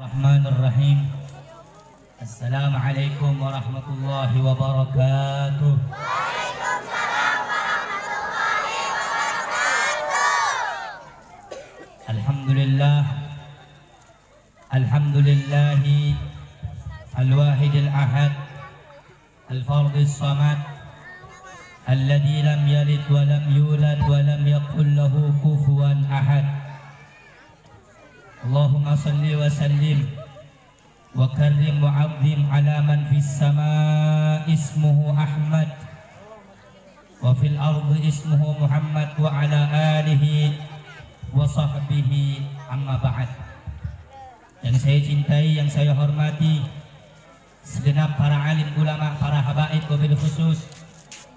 Bismillahirrahmanirrahim. Assalamualaikum warahmatullahi wabarakatuh. Waalaikumsalam warahmatullahi wabarakatuh. Alhamdulillahi al-wahidil ahad al-fardis samad alladzi lam yalid wa lam yulad wa lam yakul lahu kufuwan ahad. Allahumma salli wa sallim wa karrim wa azim ala man fis sama ismuhu Ahmad wa fil ardi ismuhu Muhammad wa ala alihi wa sahbihi, amma ba'd. Yang saya cintai, yang saya hormati, segenap para alim ulama, para habaib, wabil khusus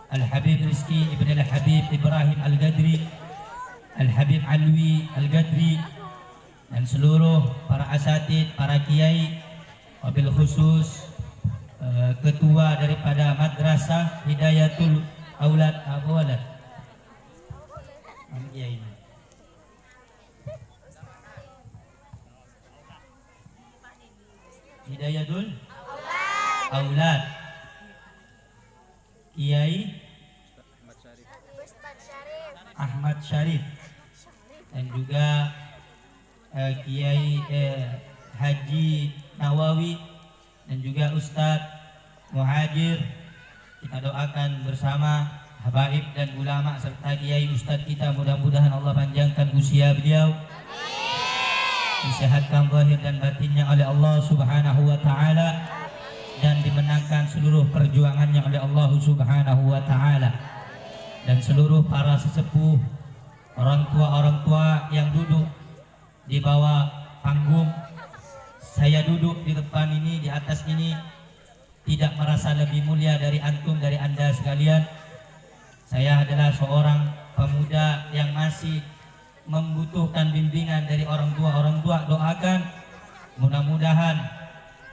Al-Habib Rizki Ibn Al-Habib Ibrahim Al-Gadri, Al-Habib Alwi Al-Gadri, dan seluruh para asatid, para kiai, wabil khusus ketua daripada Madrasah Hidayatul Aulad Abu Walad Kiai Hidayatul Aulad Kiai Ahmad Syarif, dan juga Kiai Haji Nawawi, dan juga Ustadz Muhajir. Kita doakan bersama habaib dan ulama serta kiai ustadz kita, mudah-mudahan Allah panjangkan usia beliau, disehatkan zahir dan batinnya oleh Allah Subhanahu wa taala, dan dimenangkan seluruh perjuangannya oleh Allah Subhanahu wa taala. Dan seluruh para sesepuh, orang tua yang duduk di bawah panggung, saya duduk di depan ini, di atas ini, tidak merasa lebih mulia dari antum, dari anda sekalian. Saya adalah seorang pemuda yang masih membutuhkan bimbingan dari orang tua. Doakan mudah-mudahan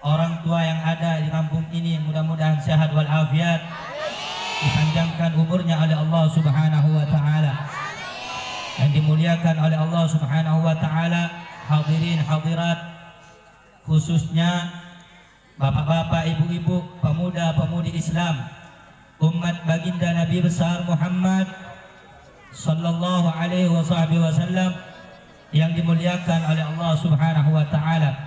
orang tua yang ada di kampung ini mudah-mudahan sehat walafiat, dipanjangkan umurnya oleh Allah Subhanahu wa taala, dan dimuliakan oleh Allah Subhanahu wa taala. Hadirin hadirat, khususnya bapak-bapak, ibu-ibu, pemuda-pemudi Islam, umat baginda Nabi besar Muhammad sallallahu alaihi wasallam yang dimuliakan oleh Allah Subhanahu wa taala.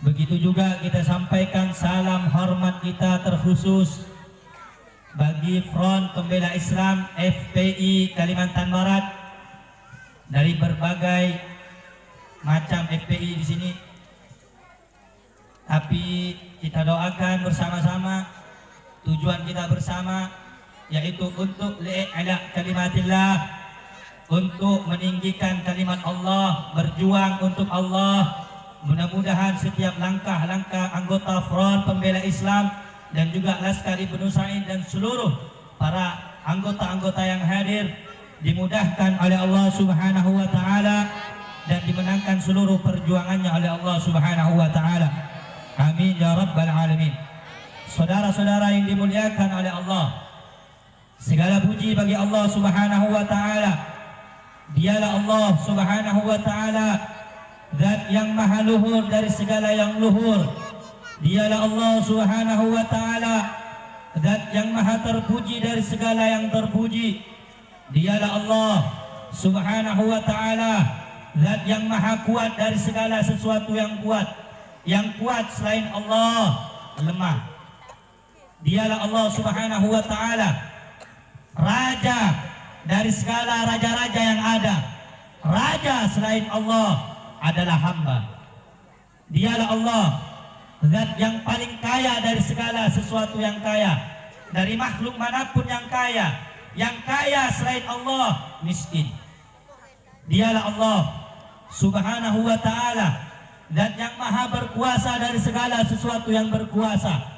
Begitu juga kita sampaikan salam hormat kita terkhusus bagi Front Pembela Islam FPI Kalimantan Barat. Dari berbagai macam FPI di sini, tapi kita doakan bersama-sama, tujuan kita bersama yaitu untuk li'ila kalimatillah, untuk meninggikan kalimat Allah, berjuang untuk Allah. Mudah-mudahan setiap langkah-langkah anggota Front Pembela Islam dan juga Laskar Ibnu Sa'id dan seluruh para anggota-anggota yang hadir dimudahkan oleh Allah Subhanahu wa taala dan dimenangkan seluruh perjuangannya oleh Allah Subhanahu wa taala. Amin ya rabbal alamin. Saudara-saudara yang dimuliakan oleh Allah, segala puji bagi Allah Subhanahu wa taala. Dialah Allah Subhanahu wa taala, zat yang maha luhur dari segala yang luhur. Dialah Allah Subhanahu wa taala, zat yang maha terpuji dari segala yang terpuji. Dialah Allah Subhanahu wa taala, zat yang maha kuat dari segala sesuatu yang kuat. Yang kuat selain Allah lemah. Dialah Allah Subhanahu wa taala, raja dari segala raja-raja yang ada. Raja selain Allah adalah hamba. Dialah Allah, zat yang paling kaya dari segala sesuatu yang kaya, dari makhluk manapun yang kaya. Yang kaya selain Allah miskin. Dialah Allah Subhanahu wa taala, zat yang maha berkuasa dari segala sesuatu yang berkuasa.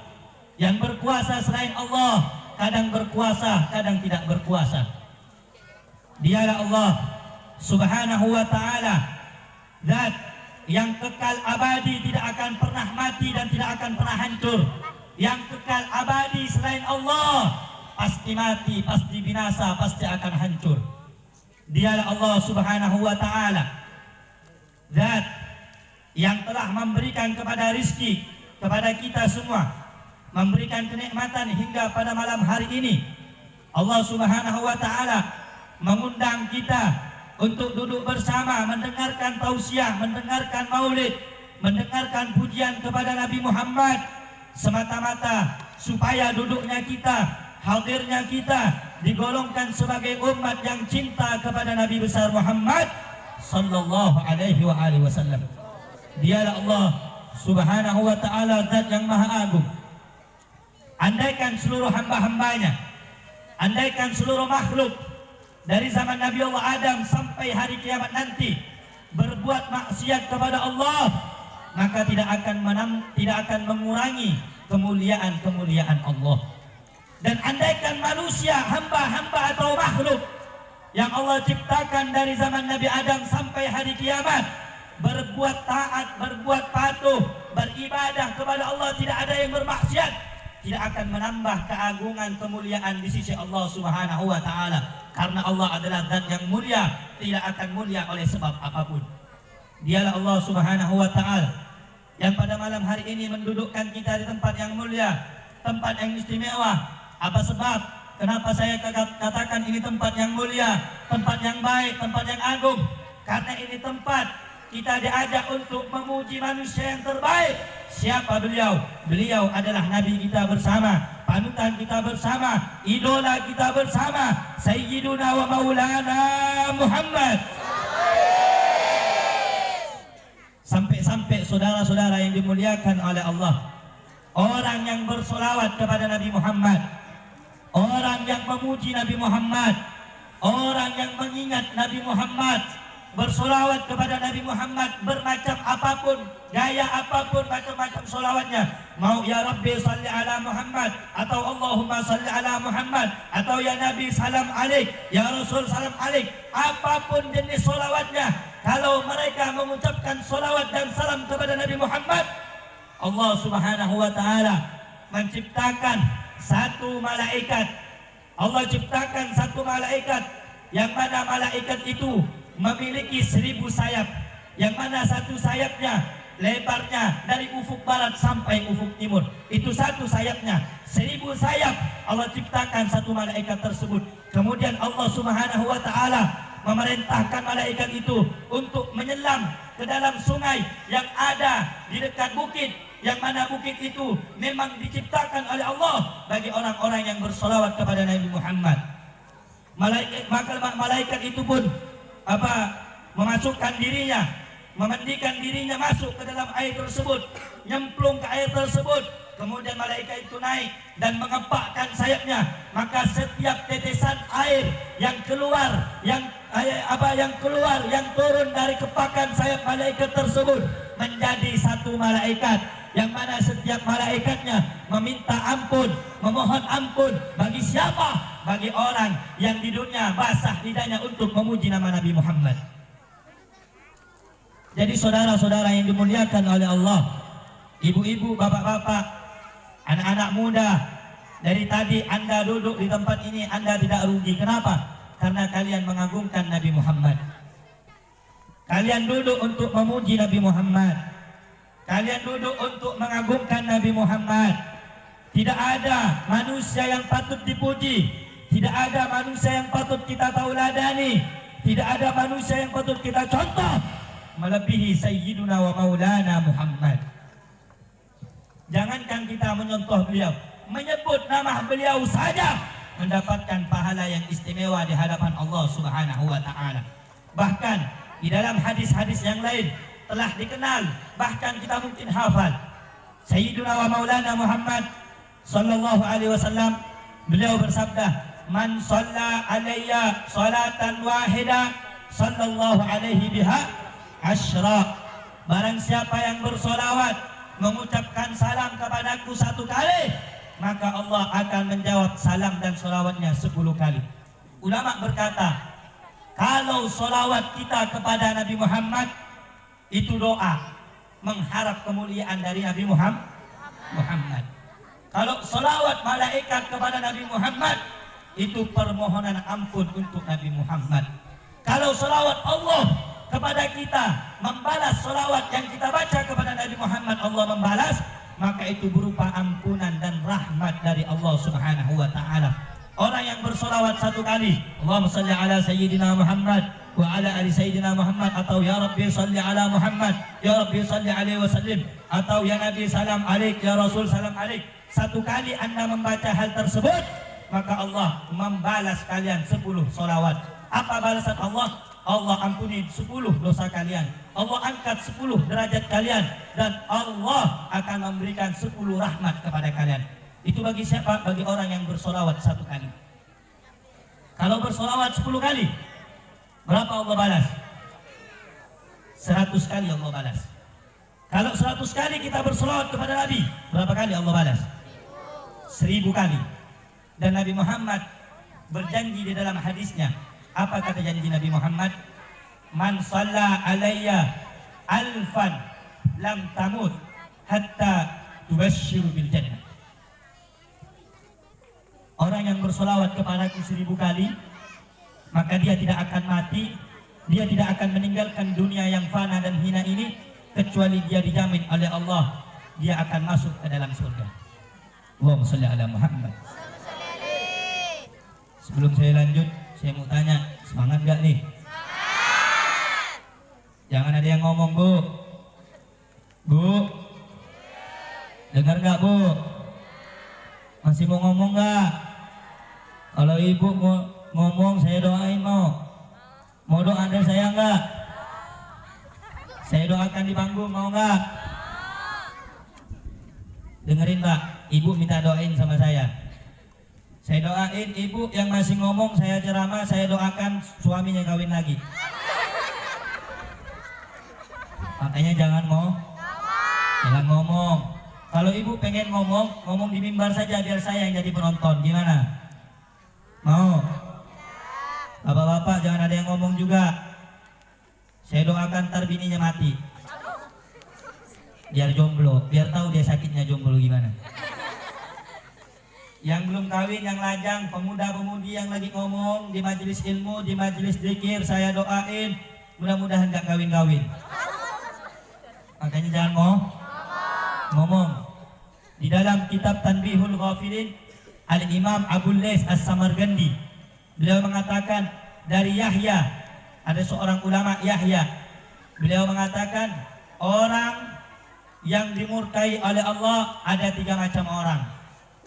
Yang berkuasa selain Allah kadang berkuasa, kadang tidak berkuasa. Dialah Allah Subhanahu wa taala, zat yang kekal abadi, tidak akan pernah mati dan tidak akan pernah hancur. Yang kekal abadi selain Allah pasti mati, pasti binasa, pasti akan hancur. Dialah Allah Subhanahu wa taala, zat yang telah memberikan kepada rizki kepada kita semua, memberikan kenikmatan hingga pada malam hari ini. Allah Subhanahu wa taala mengundang kita untuk duduk bersama mendengarkan tausiah, mendengarkan maulid, mendengarkan pujian kepada Nabi Muhammad, semata-mata supaya duduknya kita, hadirnya kita digolongkan sebagai umat yang cinta kepada Nabi besar Muhammad sallallahu alaihi wasallam. Dialah Allah Subhanahu wa taala zat yang maha agung. Andaikan seluruh hamba-hambanya, andaikan seluruh makhluk dari zaman Nabi Allah Adam sampai hari kiamat nanti berbuat maksiat kepada Allah, maka tidak akan mengurangi kemuliaan Allah. Dan andaikan manusia, hamba-hamba atau makhluk yang Allah ciptakan dari zaman Nabi Adam sampai hari kiamat berbuat taat, berbuat patuh, beribadah kepada Allah, tidak ada yang bermaksiat, tidak akan menambah keagungan kemuliaan di sisi Allah Subhanahu wa taala. Karena Allah adalah zat yang mulia, tidak akan mulia oleh sebab apapun. Dialah Allah Subhanahu wa taala yang pada malam hari ini mendudukkan kita di tempat yang mulia, tempat yang istimewa. Apa sebab? Kenapa saya katakan ini tempat yang mulia, tempat yang baik, tempat yang agung? Karena ini tempat kita diajak untuk memuji manusia yang terbaik. Siapa beliau? Beliau adalah Nabi kita bersama, panutan kita bersama, idola kita bersama, Sayyiduna wa Maulana Muhammad. Sampai-sampai saudara-saudara yang dimuliakan oleh Allah, orang yang bersolawat kepada Nabi Muhammad, orang yang memuji Nabi Muhammad, orang yang mengingat Nabi Muhammad, bersolawat kepada Nabi Muhammad bermacam apapun, gaya apapun, macam-macam solawatnya. Mau ya Rabbi salli ala Muhammad, atau Allahumma salli ala Muhammad, atau ya Nabi salam alaik, ya Rasul salam alaik. Apapun jenis solawatnya, kalau mereka mengucapkan solawat dan salam kepada Nabi Muhammad, Allah Subhanahu wa ta'ala menciptakan satu malaikat. Allah ciptakan satu malaikat, yang mana malaikat itu memiliki 1000 sayap, yang mana satu sayapnya lebarnya dari ufuk barat sampai ufuk timur. Itu satu sayapnya. 1000 sayap Allah ciptakan satu malaikat tersebut. Kemudian Allah Subhanahu wa ta'ala memerintahkan malaikat itu untuk menyelam ke dalam sungai yang ada di dekat bukit, yang mana bukit itu memang diciptakan oleh Allah bagi orang-orang yang bersolawat kepada Nabi Muhammad. Malaikat itu pun memasukkan dirinya, memandikan dirinya masuk ke dalam air tersebut, nyemplung ke air tersebut. Kemudian malaikat itu naik dan mengepakkan sayapnya, maka setiap tetesan air yang keluar, yang turun dari kepakan sayap malaikat tersebut menjadi satu malaikat, yang mana setiap malaikatnya meminta ampun, memohon ampun bagi siapa? Bagi orang yang di dunia basah lidahnya untuk memuji nama Nabi Muhammad. Jadi saudara-saudara yang dimuliakan oleh Allah, ibu-ibu, bapak-bapak, anak-anak muda, dari tadi Anda duduk di tempat ini, Anda tidak rugi. Kenapa? Karena kalian mengagungkan Nabi Muhammad. Kalian duduk untuk memuji Nabi Muhammad. Kalian duduk untuk mengagungkan Nabi Muhammad. Tidak ada manusia yang patut dipuji, tidak ada manusia yang patut kita tauladani, tidak ada manusia yang patut kita contoh melebihi Sayyiduna wa Maulana Muhammad. Jangankan kita menyontoh beliau, menyebut nama beliau saja mendapatkan pahala yang istimewa di hadapan Allah Subhanahu wa ta'ala. Bahkan di dalam hadis-hadis yang lain telah dikenal, bahkan kita mungkin hafal. Sayyiduna wa Maulana Muhammad sallallahu alaihi wasallam, beliau bersabda, "Man shalla alayya salatan wahida sallallahu alaihi biha asyra." Barang siapa yang bersolawat, mengucapkan salam kepadaku 1 kali, maka Allah akan menjawab salam dan solawatnya 10 kali. Ulama berkata, kalau solawat kita kepada Nabi Muhammad itu doa, mengharap kemuliaan dari Nabi Muhammad. Kalau solawat malaikat kepada Nabi Muhammad, itu permohonan ampun untuk Nabi Muhammad. Kalau solawat Allah kepada kita membalas sholawat yang kita baca kepada Nabi Muhammad, Allah membalas, maka itu berupa ampunan dan rahmat dari Allah Subhanahu wa taala. Orang yang bersolawat satu kali, Allahumma salli ala sayyidina Muhammad wa ala ali sayyidina Muhammad, atau ya Rabbi salli ala Muhammad, ya Rabbi salli alaihi wasallim, atau ya Nabi salam alaik, ya Rasul salam alaik. Satu kali Anda membaca hal tersebut, maka Allah membalas kalian 10 solawat. Apa balasan Allah? Allah ampuni 10 dosa kalian, Allah angkat 10 derajat kalian, dan Allah akan memberikan 10 rahmat kepada kalian. Itu bagi siapa? Bagi orang yang bersolawat satu kali. Kalau bersolawat 10 kali, berapa Allah balas? 100 kali Allah balas. Kalau 100 kali kita bersolawat kepada Nabi, berapa kali Allah balas? 1000 kali. Dan Nabi Muhammad berjanji di dalam hadisnya, apa kata janji Nabi Muhammad? Man shalla alayya alfan lam tamut hatta tubashshiru bil jannah. Orang yang bersolawat kepadaku 1000 kali, maka dia tidak akan mati, dia tidak akan meninggalkan dunia yang fana dan hina ini, kecuali dia dijamin oleh Allah, dia akan masuk ke dalam surga. Allahumma sholli ala Muhammad. Sebelum saya lanjut, saya mau tanya, semangat gak nih? Semangat! Jangan ada yang ngomong, Bu. Bu, dengar gak, Bu? Masih mau ngomong gak? Kalau ibu mau ngomong, saya doain mau doa dari saya enggak? Saya doakan di panggung, mau enggak? Dengerin Pak, ibu minta doain sama saya. Saya doain ibu yang masih ngomong, saya ceramah, saya doakan suaminya kawin lagi. Makanya jangan ngomong. Kalau ibu pengen ngomong di mimbar saja, biar saya yang jadi penonton. Gimana? Mau? Bapak-bapak jangan ada yang ngomong juga. Saya doakan ntar bininya mati, biar jomblo, biar tahu dia sakitnya jomblo gimana. Yang belum kawin, yang lajang, pemuda-pemudi yang lagi ngomong di majelis ilmu, di majelis zikir, saya doain mudah-mudahan gak kawin-kawin. Makanya jangan ngomong. Di dalam kitab Tanbihul Ghafilin, Al-Imam Abul Lays As-Samarqandi, beliau mengatakan dari Yahya, ada seorang ulama Yahya, beliau mengatakan orang yang dimurkai oleh Allah ada 3 macam orang.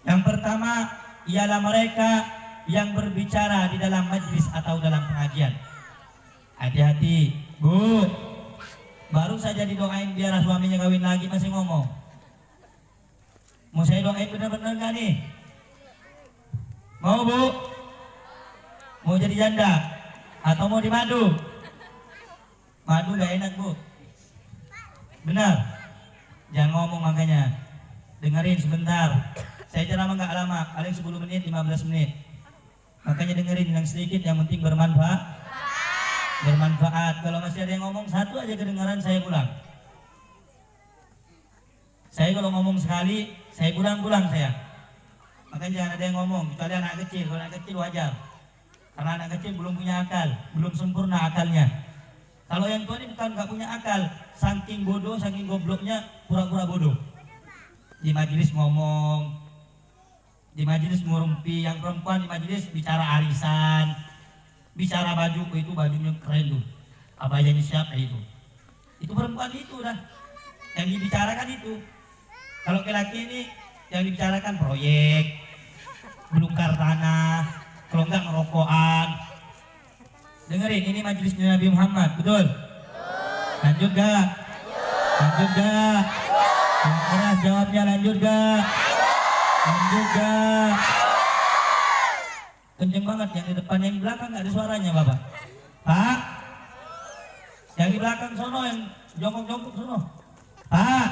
Yang pertama ialah mereka yang berbicara di dalam majlis atau dalam pengajian. Hati-hati, Bu, baru saja didoain biar suaminya kawin lagi masih ngomong. Mau saya doain benar-benar gak nih? Mau, Bu? Mau jadi janda? Atau mau dimadu? Madu gak enak, Bu. Benar? Jangan ngomong makanya. Dengerin sebentar. Saya ceramah gak lama, paling 10 menit, 15 menit. Makanya dengerin yang sedikit, yang penting bermanfaat. Kalau masih ada yang ngomong satu aja kedengaran, saya pulang. Saya kalau ngomong sekali, saya pulang saya. Makanya jangan ada yang ngomong, kecuali anak kecil. Kalau anak kecil wajar, karena anak kecil belum punya akal, belum sempurna akalnya. Kalau yang tua ini bukan gak punya akal, saking bodoh, saking gobloknya, pura-pura bodoh. Di majelis ngomong, di majelis ngurumpi, yang perempuan di majelis bicara arisan, bicara baju, itu bajunya keren tuh, abayanya siapa itu perempuan itu dah yang dibicarakan itu. Kalau laki-laki ini yang dibicarakan proyek, belungkar tanah, kalau enggak ngerokokan. Dengerin, ini majelisnya Nabi Muhammad, betul? Lanjut gak? Lanjut gak? Yang keras jawabnya, lanjut gak? Lanjut gak? Kenceng banget, yang di depan, yang di belakang nggak ada suaranya, Bapak. Pak, yang di belakang sono, yang jongkok-jongkok sono. Pak,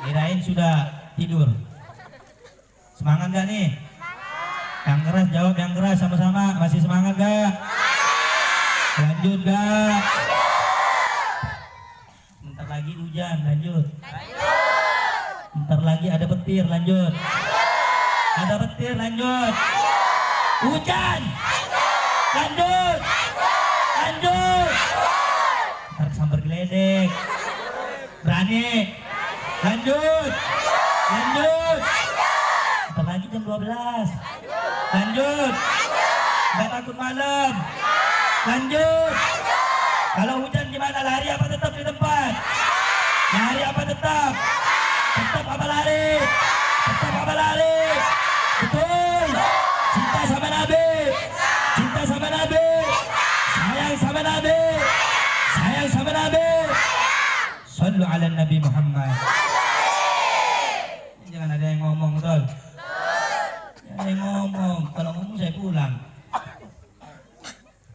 kirain sudah tidur. Semangat gak nih? Yang keras jawab, yang keras sama-sama. Masih semangat gak? Lanjut gak? Bentar lagi hujan, lanjut. Bentar lagi ada petir, lanjut. Ada petir, lanjut. Hujan, lanjut. Lanjut. Tarik sambar geledek. Berani. Lanjut. Lanjut. Bentar lagi jam 12. Lanjut. Nggak takut malam. Lanjut. Kalau hujan gimana? Lari apa tetap di tempat? Lari apa tetap? Tetap apa lari? Tetap apa lari? Betul. Cinta sama Nabi. Cinta sama Nabi. Sayang sama Nabi. Sayang sama Nabi. Sallu ala Nabi Muhammad. Jangan ada yang ngomong, betul? Jangan ada yang ngomong. Kalau ngomong saya pulang.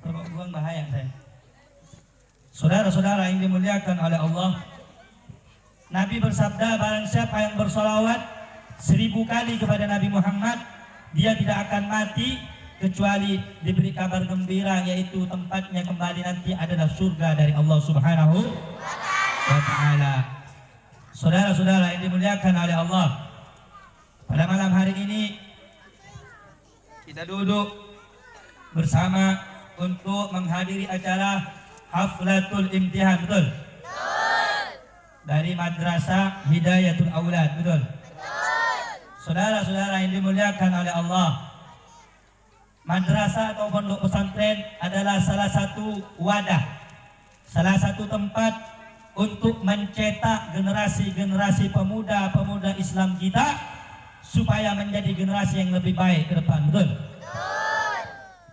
Kalau buang bahaya saya. Saudara-saudara yang dimuliakan oleh Allah, Nabi bersabda, barang siapa yang bersolawat 1000 kali kepada Nabi Muhammad, dia tidak akan mati kecuali diberi kabar gembira, yaitu tempatnya kembali nanti adalah surga dari Allah Subhanahu wa Ta'ala. Saudara-saudara yang dimuliakan oleh Allah, pada malam hari ini kita duduk bersama untuk menghadiri acara Haflatul Imtihan, betul? Dari Madrasah Hidayatul Aulad, betul? Saudara-saudara yang dimuliakan oleh Allah, madrasah atau pondok pesantren adalah salah satu wadah, salah satu tempat untuk mencetak generasi-generasi pemuda-pemuda Islam kita supaya menjadi generasi yang lebih baik ke depan, betul?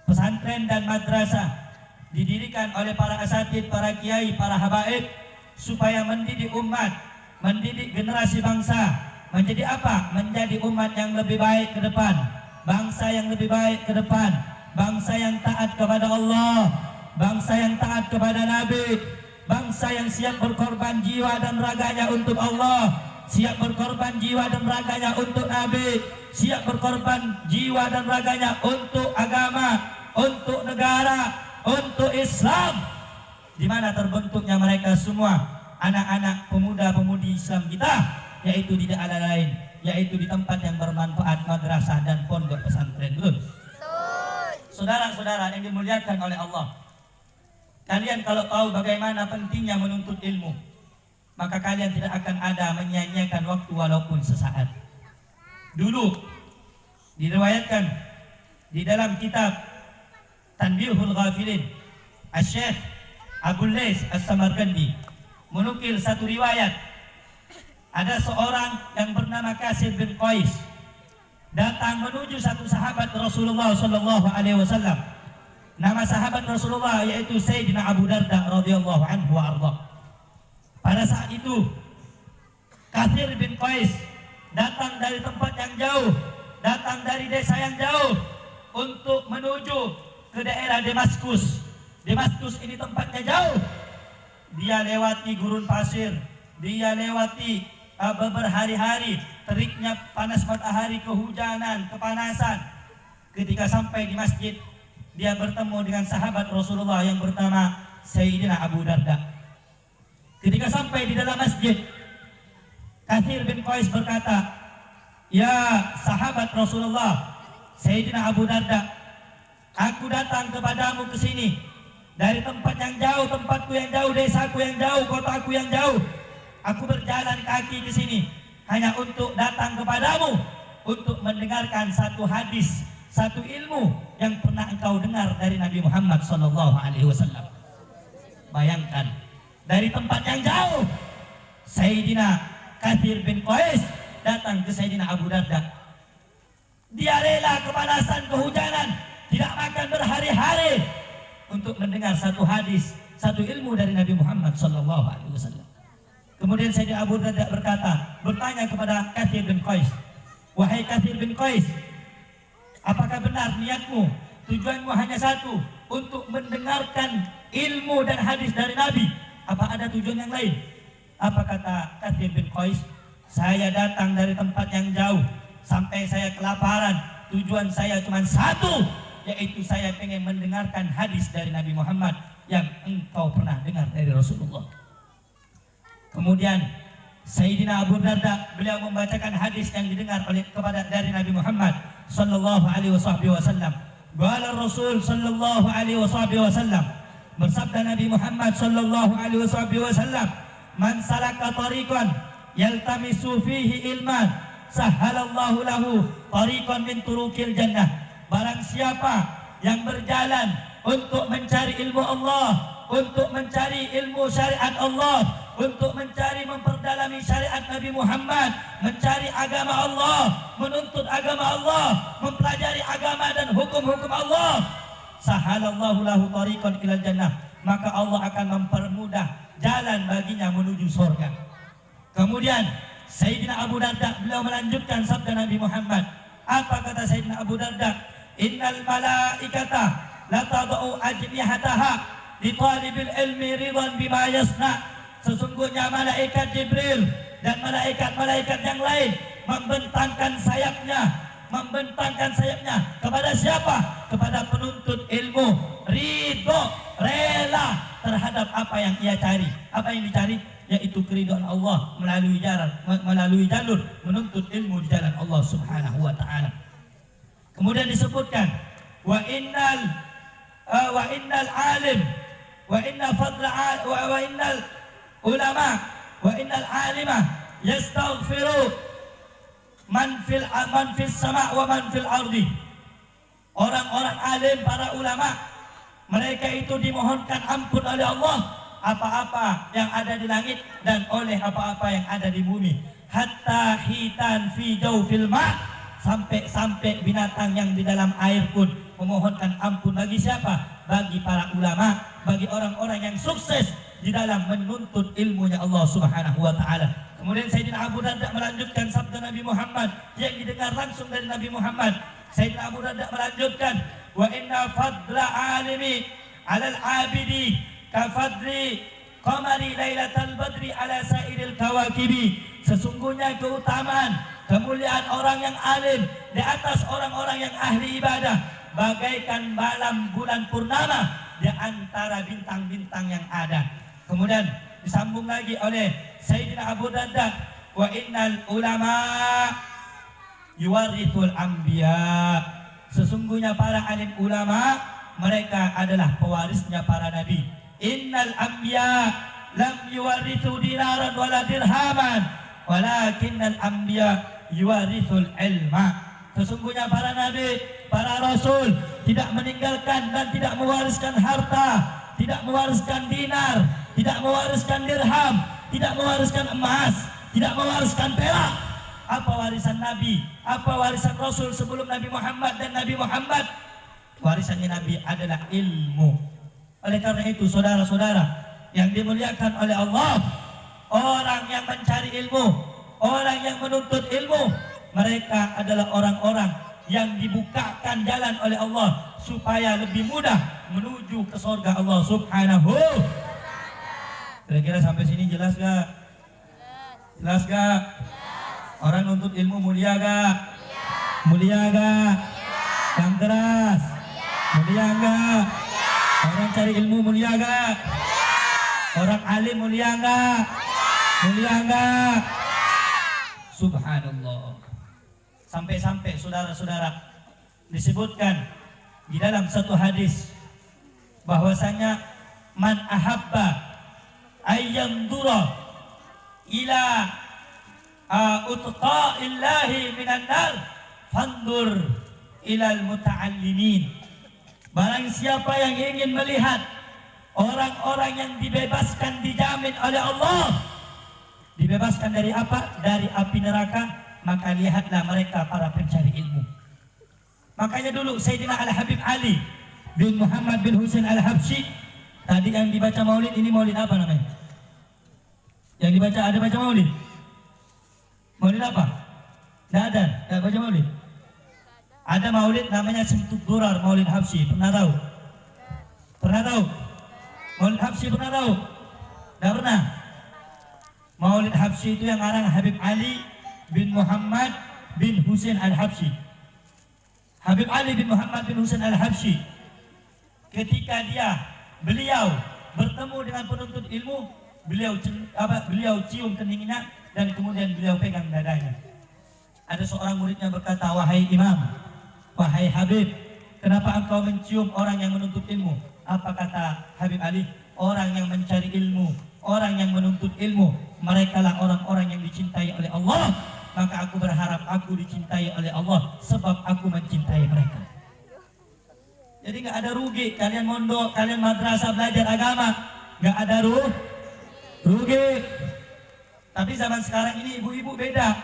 Pesantren dan madrasah didirikan oleh para asatid, para kiai, para habaib supaya mendidik umat, mendidik generasi bangsa menjadi apa? Menjadi umat yang lebih baik ke depan, bangsa yang lebih baik ke depan, bangsa yang taat kepada Allah, bangsa yang taat kepada Nabi, bangsa yang siap berkorban jiwa dan raganya untuk Allah, siap berkorban jiwa dan raganya untuk Nabi, siap berkorban jiwa dan raganya untuk agama, untuk negara, untuk Islam, di mana terbentuknya mereka semua anak-anak pemuda-pemudi Islam kita, yaitu tidak ada lain, yaitu di tempat yang bermanfaat, madrasah dan pondok pesantren. Betul? Saudara-saudara yang dimuliakan oleh Allah, kalian kalau tahu bagaimana pentingnya menuntut ilmu, maka kalian tidak akan ada menyia-nyiakan waktu walaupun sesaat. Dulu diriwayatkan di dalam kitab Tanbihul Ghafilin, Asy-Syaikh Abul Lais As-Samarqandi menukil satu riwayat. Ada seorang yang bernama Kasir bin Qais datang menuju satu sahabat Rasulullah sallallahu alaihi wasallam. Nama sahabat Rasulullah yaitu Sayyidina Abu Darda radhiyallahu anhu wa arda. Pada saat itu Kasir bin Qais datang dari tempat yang jauh, datang dari desa yang jauh untuk menuju ke daerah Damaskus. Damaskus ini tempatnya jauh. Dia lewati gurun pasir, dia lewati berhari-hari teriknya panas matahari, kehujanan, kepanasan. Ketika sampai di masjid, dia bertemu dengan sahabat Rasulullah yang bernama Sayyidina Abu Darda. Ketika sampai di dalam masjid, Kathir bin Qais berkata, "Ya sahabat Rasulullah, Sayyidina Abu Darda, aku datang kepadamu ke sini dari tempat yang jauh, tempatku yang jauh, desaku yang jauh, kotaku yang jauh. Aku berjalan kaki ke sini hanya untuk datang kepadamu untuk mendengarkan satu hadis, satu ilmu yang pernah engkau dengar dari Nabi Muhammad SAW." Bayangkan, dari tempat yang jauh, Sayyidina Kathir bin Qais datang ke Sayyidina Abu Darda. Dia rela kepanasan, kehujanan, tidak makan berhari-hari untuk mendengar satu hadis, satu ilmu dari Nabi Muhammad SAW. Kemudian Sayyidina Abu Darda bertanya kepada Kathir bin Qais, "Wahai Kathir bin Qais, apakah benar niatmu, tujuanmu hanya satu, untuk mendengarkan ilmu dan hadis dari Nabi? Apa ada tujuan yang lain?" Apa kata Kathir bin Qais? "Saya datang dari tempat yang jauh, sampai saya kelaparan. Tujuan saya cuma satu, yaitu saya pengen mendengarkan hadis dari Nabi Muhammad yang engkau pernah dengar dari Rasulullah." Kemudian Sayyidina Abu Darda, beliau membacakan hadis yang didengar dari Nabi Muhammad sallallahu alaihi wasallam. Qala Rasul sallallahu alaihi wasallam, Bersabda Nabi Muhammad sallallahu alaihi wasallam, "Man salaka tariqan yaltamisu fihi ilman, sahhalallahu lahu tariqan min turukil jannah." Barang siapa yang berjalan untuk mencari ilmu Allah, untuk mencari ilmu syariat Allah, untuk mencari memperdalami syariat Nabi Muhammad, mencari agama Allah, menuntut agama Allah, mempelajari agama dan hukum-hukum Allah, sahhalallahu lahu tariqan ilal jannah, maka Allah akan mempermudah jalan baginya menuju surga. Kemudian Sayyidina Abu Darda beliau melanjutkan sabda Nabi Muhammad. Apa kata Sayyidina Abu Darda? "Innal malaikata la tad'u ajnihataha li talibil ilmi ridwan bima yasna." Sesungguhnya malaikat Jibril dan malaikat-malaikat yang lain membentangkan sayapnya kepada siapa? Kepada penuntut ilmu, ridho, rela terhadap apa yang ia cari. Apa yang dicari? Yaitu keridhaan Allah melalui jalur menuntut ilmu di jalan Allah Subhanahu wa taala. Kemudian disebutkan wa innal alim wa inna fadla wa innal ulama wa innal alima yastaghfiru man fis sama wa man fil ardi. Orang-orang alim, para ulama, mereka itu dimohonkan ampun oleh Allah apa-apa yang ada di langit dan oleh apa-apa yang ada di bumi. Hatta hitan fi jawfil ma, sampai binatang yang di dalam air pun memohonkan ampun. Bagi siapa? Bagi para ulama, bagi orang-orang yang sukses di dalam menuntut ilmunya Allah Subhanahu wa taala. Kemudian Sayyidina Abu Darda melanjutkan sabda Nabi Muhammad yang didengar langsung dari Nabi Muhammad. Sayyidina Abu Darda melanjutkan, "Wa inna fadla alimi 'alal 'abidi ka fadli qamari lailatal badri 'ala sa'iril kawakibi." Sesungguhnya keutamaan, kemuliaan orang yang alim di atas orang-orang yang ahli ibadah bagaikan malam bulan purnama di antara bintang-bintang yang ada. Kemudian disambung lagi oleh Sayyidina Abu Darda, "Wa innal ulama yuwarithul anbiya." Sesungguhnya para alim ulama, mereka adalah pewarisnya para nabi. "Innal anbiya lam yuwarithu dinaran wala dirhaman, walakinnal anbiya yuwarithul ilma." Sesungguhnya para nabi, para rasul tidak meninggalkan dan tidak mewariskan harta, tidak mewariskan dinar, tidak mewariskan dirham, tidak mewariskan emas, tidak mewariskan perak. Apa warisan Nabi? Apa warisan Rasul sebelum Nabi Muhammad dan Nabi Muhammad? Warisannya Nabi adalah ilmu. Oleh karena itu, saudara-saudara yang dimuliakan oleh Allah, orang yang mencari ilmu, orang yang menuntut ilmu, mereka adalah orang-orang yang dibukakan jalan oleh Allah supaya lebih mudah menuju ke surga Allah Subhanahu. Kira-kira sampai sini jelas gak? Jelas gak? Orang nuntut ilmu mulia gak? Mulia gak? Yang keras? Mulia gak? Orang cari ilmu mulia gak? Orang alim mulia gak? Mulia gak? Subhanallah. Sampai-sampai saudara-saudara disebutkan di dalam satu hadis bahwasanya man ahabba ayyandura ila utqa'illahi minan nar fandur ilal muta'allimin. Barang siapa yang ingin melihat orang-orang yang dibebaskan, dijamin oleh Allah, dibebaskan dari apa? Dari api neraka, maka lihatlah mereka para pencari ilmu. Makanya dulu Sayyidina Al-Habib Ali bin Muhammad bin Husain Al-Habsyi, tadi yang dibaca maulid, ini maulid apa namanya? Yang dibaca, ada baca maulid? Maulid apa? Tidak ada, tidak baca maulid. Ada maulid namanya Simtud Durar, maulid Habsyi, pernah tahu? Pernah tahu? Maulid Habsyi pernah tahu? Tidak pernah? Maulid Habsyi itu yang ngarang Habib Ali bin Muhammad bin Husain Al-Habsyi. Habib Ali bin Muhammad bin Husain Al-Habsyi, ketika beliau bertemu dengan penuntut ilmu, beliau cium keningnya dan kemudian beliau pegang dadanya. Ada seorang muridnya berkata, "Wahai Imam, wahai Habib, kenapa engkau mencium orang yang menuntut ilmu?" Apa kata Habib Ali? Orang yang mencari ilmu, orang yang menuntut ilmu, mereka lah orang-orang yang dicintai oleh Allah. Maka aku berharap aku dicintai oleh Allah sebab aku mencintai mereka. Jadi nggak ada rugi kalian mondok, kalian madrasah belajar agama, nggak ada rugi. Tapi zaman sekarang ini ibu-ibu beda,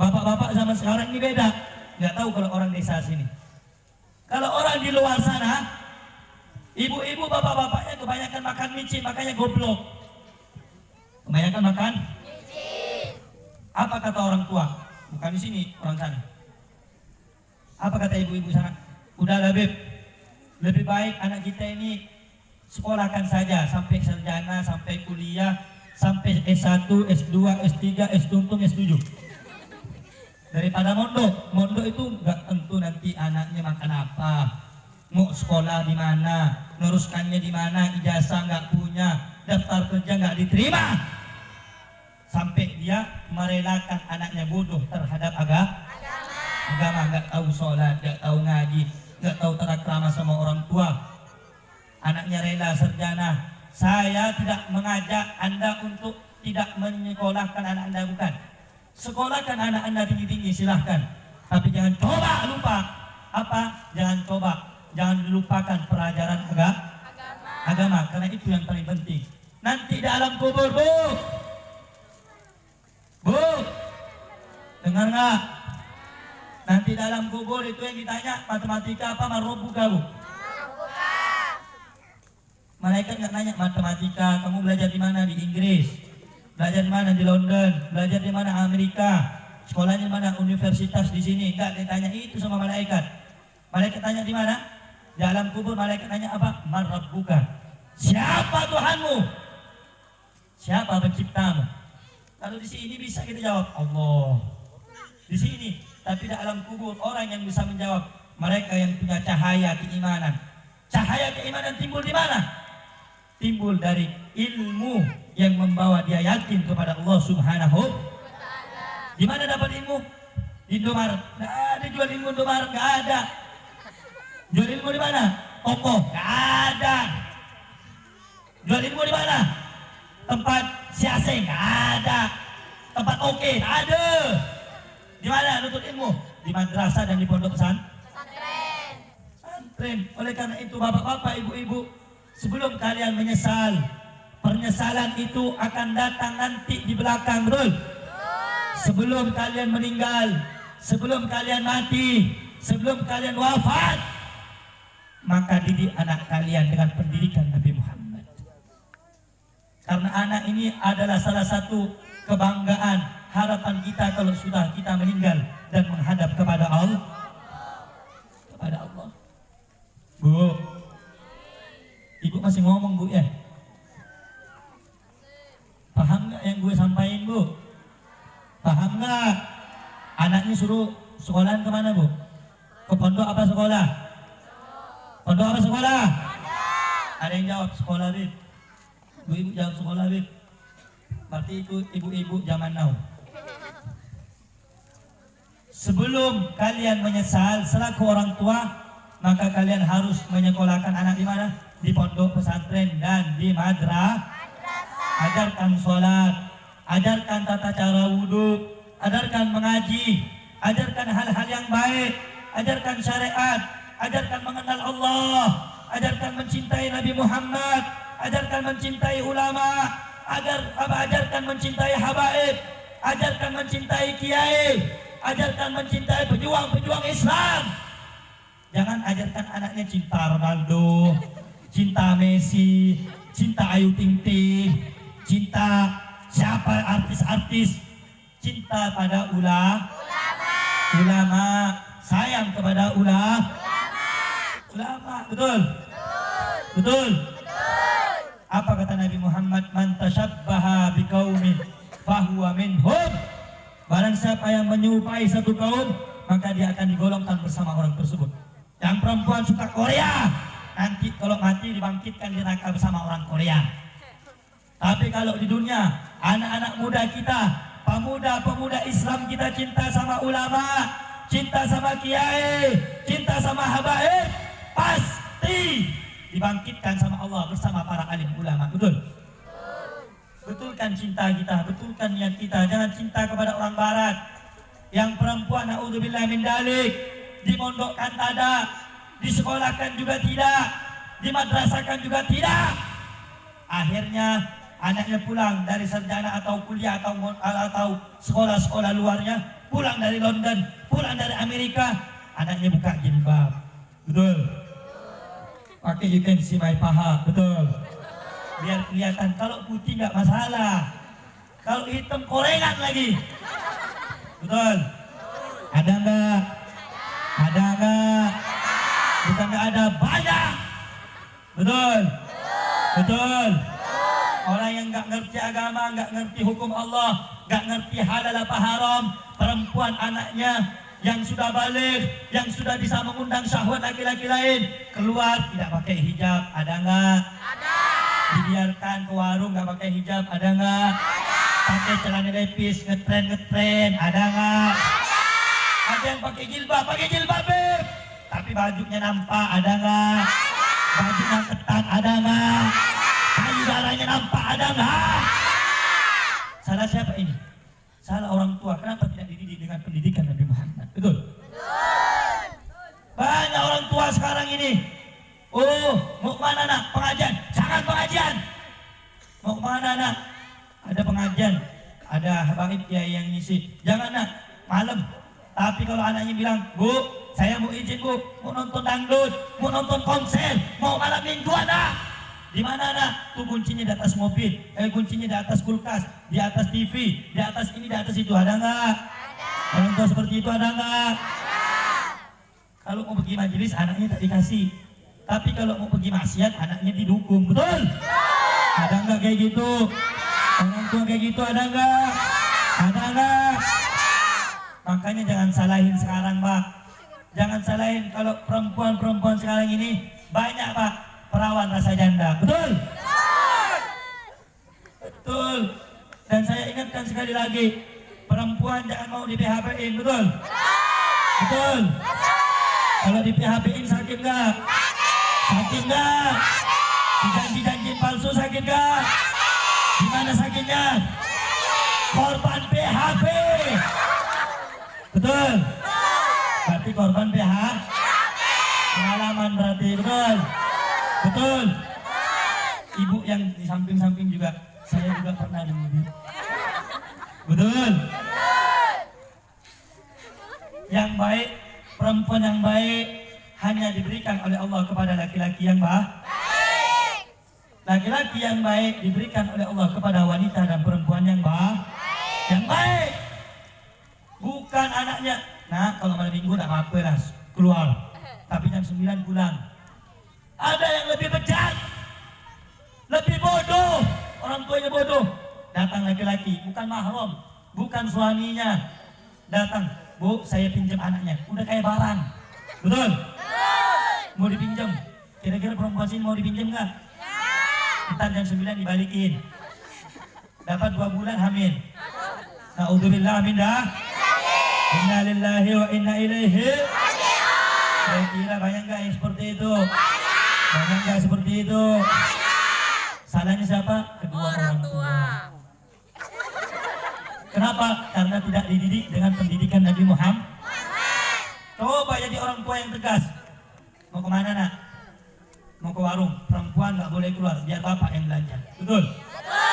bapak-bapak zaman sekarang ini beda. Nggak tahu kalau orang desa sini. Kalau orang di luar sana, ibu-ibu bapak-bapaknya kebanyakan makan micin, makanya goblok. Kebanyakan makan micin. Apa kata orang tua? Bukan di sini, orang sana. Apa kata ibu-ibu sana? Udah Beb, lebih baik anak kita ini sekolahkan saja sampai sarjana, sampai kuliah, sampai S1, S2, S3, S7, S7. Daripada mondok itu nggak tentu nanti anaknya makan apa, mau sekolah di mana, neruskannya di mana, ijazah nggak punya, daftar kerja nggak diterima, sampai dia merelakan anaknya bodoh terhadap agama, nggak tahu sholat, nggak tahu ngaji, nggak tahu tata krama sama orang tua, anaknya rela sarjana. Saya tidak mengajak Anda untuk tidak menyekolahkan anak Anda, bukan. Sekolahkan anak Anda tinggi-tinggi silahkan, tapi jangan coba lupa jangan dilupakan pelajaran agama, karena itu yang paling penting. Nanti dalam kubur, bu, dengar nggak? Nanti dalam kubur itu yang ditanya matematika apa, marrobuka bu? Malaikat nggak nanya matematika, kamu belajar di mana? Di Inggris. Belajar di mana? Di London. Belajar di mana? Amerika. Sekolahnya di mana? Universitas di sini. Enggak ditanya itu sama malaikat. Malaikat tanya di mana? Di alam kubur malaikat tanya apa? Man rabbuka? Siapa Tuhanmu? Siapa penciptamu? Kalau di sini bisa kita jawab Allah. Di sini, tapi di alam kubur orang yang bisa menjawab, mereka yang punya cahaya keimanan. Cahaya keimanan timbul di mana? Timbul dari ilmu yang membawa dia yakin kepada Allah Subhanahu wa Ta'ala. Di mana dapat ilmu? Di Indomaret. Nggak ada jual ilmu Indomaret, nggak ada. Jual ilmu di mana? Toko, nggak ada. Jual ilmu di mana? Tempat siaseng, nggak ada. Tempat oke, nggak ada. Di mana nuntut ilmu? Di madrasah dan di pondok pesantren. Oleh karena itu bapak-bapak, ibu-ibu, sebelum kalian menyesal, penyesalan itu akan datang nanti di belakang, betul? Sebelum kalian meninggal, sebelum kalian mati, sebelum kalian wafat, maka didik anak kalian dengan pendidikan Nabi Muhammad. Karena anak ini adalah salah satu kebanggaan, harapan kita kalau sudah kita meninggal dan menghadap kepada Allah. Bu, ibu masih ngomong bu ya? Paham nggak yang gue sampaikan bu? Paham nggak? Anaknya suruh sekolahan kemana bu? Ke pondok apa sekolah? Pondok apa sekolah? Ada yang jawab sekolah Bib. Bu ibu jawab sekolah Bib. Berarti itu ibu-ibu zaman now. Sebelum kalian menyesal selaku orang tua, maka kalian harus menyekolahkan anak di mana? Di pondok pesantren dan di madrasah. Ajarkan sholat, ajarkan tata cara wudhu, ajarkan mengaji, ajarkan hal-hal yang baik, ajarkan syariat, ajarkan mengenal Allah, ajarkan mencintai Nabi Muhammad, ajarkan mencintai ulama, ajarkan mencintai habaib, ajarkan mencintai kiai, ajarkan mencintai pejuang-pejuang Islam. Jangan ajarkan anaknya cinta Ronaldo, cinta Messi, cinta Ayu Ting Ting, cinta siapa artis-artis, cinta pada ulama, sayang kepada ulama, betul? Apa kata Nabi Muhammad? Man tashabbaha biqaumin fahuwa minhum. Barang siapa yang menyerupai satu kaum, maka dia akan digolongkan bersama orang tersebut. Yang perempuan suka Korea, nanti kalau mati dibangkitkan di neraka bersama orang Korea. Tapi kalau di dunia, anak-anak muda kita, pemuda-pemuda Islam kita cinta sama ulama, cinta sama kiai, cinta sama habaib, pasti dibangkitkan sama Allah bersama para alim ulama. Betul? Betulkan cinta kita, betulkan niat kita. Jangan cinta kepada orang barat. Yang perempuan, naudzubillah min dalik, dimondokkan ada, disekolahkan juga tidak, dimadrasahkan juga tidak. Akhirnya anaknya pulang dari sarjana atau kuliah atau sekolah-sekolah luarnya, pulang dari London, pulang dari Amerika, anaknya buka jilbab. Betul? Pakai you can see my paha. Betul? Biar kelihatan. Kalau putih nggak masalah, kalau hitam korengan lagi. Betul? Ada nggak? Ada nggak? Bukan nggak ada, banyak. Betul? Betul? Orang yang nggak ngerti agama, nggak ngerti hukum Allah, nggak ngerti halal apa haram, perempuan anaknya yang sudah balik, yang sudah bisa mengundang syahwat laki-laki lain, keluar tidak pakai hijab. Ada nggak? Ada. Dibiarkan ke warung nggak pakai hijab. Ada nggak? Ada. Pakai celana lepis, ngetren. Ada nggak? Ada. Ada yang pakai jilbab, Beb. Tapi bajunya nampak. Ada nggak? Ada. Bajunya ketat. Ada nggak? Payudaranya nampak. Ada nggak? Salah siapa ini? Salah orang tua. Kenapa tidak dididik dengan pendidikan Nabi Muhammad? Betul? Betul. Banyak orang tua sekarang ini. Oh, mau kemana nak? Pengajian. Jangan pengajian. Mau kemana nak? Ada pengajian. Ada habaib kiai yang ngisi. Jangan nak, malam. Tapi kalau anaknya bilang, Bu, saya mau izin Bu, mau nonton dangdut, mau nonton konser, mau malam mingguan nak. Di mana nak? Tuh kuncinya di atas mobil, kuncinya di atas kulkas, di atas TV, di atas ini, di atas itu. Ada nggak? Ada. Orang tua seperti itu ada nggak? Ada. Kalau mau pergi majelis, anaknya tak dikasih. Tapi kalau mau pergi maksiat, anaknya didukung. Betul? Betul. Ada nggak kayak gitu? Ada. Orang tua kayak gitu ada nggak? Ada nggak? Makanya jangan salahin sekarang Pak. Jangan salahin kalau perempuan-perempuan sekarang ini banyak Pak perawan rasa janda. Betul? Betul. Betul. Dan saya ingatkan sekali lagi, perempuan jangan mau di PHP-in. Betul? Betul. Betul. Kalau di PHP-in sakit nggak? Sakit nggak? Dijanji-janjiin palsu sakit nggak? Di mana sakitnya? Korban PHP. Betul? Berarti korban PHP. Pengalaman berarti. Betul? Betul? Ibu yang di samping-samping juga, saya juga pernah dulu. Betul? Yang baik, perempuan yang baik hanya diberikan oleh Allah kepada laki-laki yang baik. Laki-laki yang baik diberikan oleh Allah kepada wanita dan perempuan yang baik. Yang baik. Bukan anaknya. Nah, kalau malam minggu tak apa-apa lah keluar. Tapi jam 9 pulang. Ada yang lebih bejat, lebih bodoh, orang tuanya bodoh. Datang laki-laki, bukan mahram, bukan suaminya. Datang, Bu, saya pinjam anaknya. Udah kayak barang. Betul? Mau dipinjam. Kira-kira perempuan sini mau dipinjam nggak? Ntar jam 9 dibalikin. Dapat 2 bulan hamil. Na'udzubillah min dah. Inna lillahi wa inna ilaihi. Saya kira banyak nggak yang seperti itu? Banyak nggak seperti itu? Salahnya siapa? Kedua orang tua. Kenapa? Karena tidak dididik dengan pendidikan Nabi Muhammad. Coba jadi orang tua yang tegas. Mau kemana nak? Mau ke warung. Perempuan nggak boleh keluar, biar bapak yang belanja. Betul? Betul.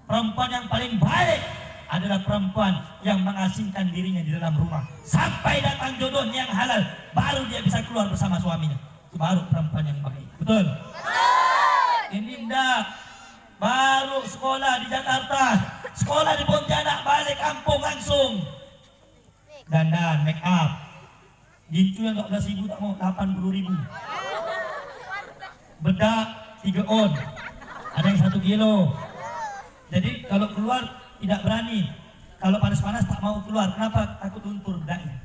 Perempuan yang paling baik adalah perempuan yang mengasingkan dirinya di dalam rumah sampai datang jodohnya yang halal, baru dia bisa keluar bersama suaminya. Itu baru perempuan yang baik. Betul? Betul. Ini enggak. Baru sekolah di Jakarta, sekolah di Pontianak, balik kampung langsung dandan, make up. Gitu yang 12.000 tak mau, 80.000. Bedak 3 on, ada yang 1 kilo. Jadi kalau keluar tidak berani. Kalau panas-panas tak mau keluar. Kenapa? Takut luntur bedaknya.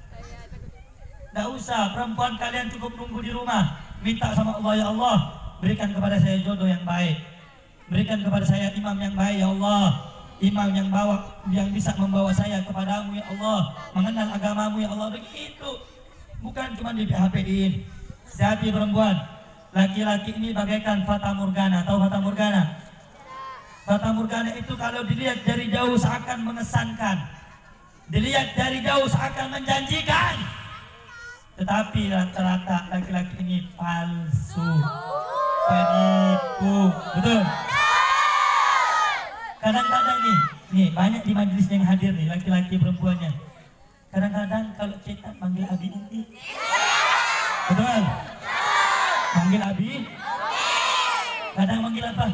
Tidak usah, perempuan kalian cukup nunggu di rumah. Minta sama Allah, ya Allah, berikan kepada saya jodoh yang baik. Berikan kepada saya imam yang baik, ya Allah. Imam yang bisa membawa saya kepadamu, ya Allah. Mengenal agamamu, ya Allah. Begitu. Bukan cuma di PHP-in. Hati perempuan. laki-laki ini bagaikan fata morgana. Tahu fata morgana? Fata morgana itu kalau dilihat dari jauh seakan mengesankan, dilihat dari jauh seakan menjanjikan, tetapi rata-rata laki-laki ini palsu, penipu. Betul? Kadang-kadang nih banyak di majelis yang hadir nih laki-laki perempuannya. Kadang-kadang kalau cetak panggil abi inti. Betul? Panggil abi. Kadang manggil apa?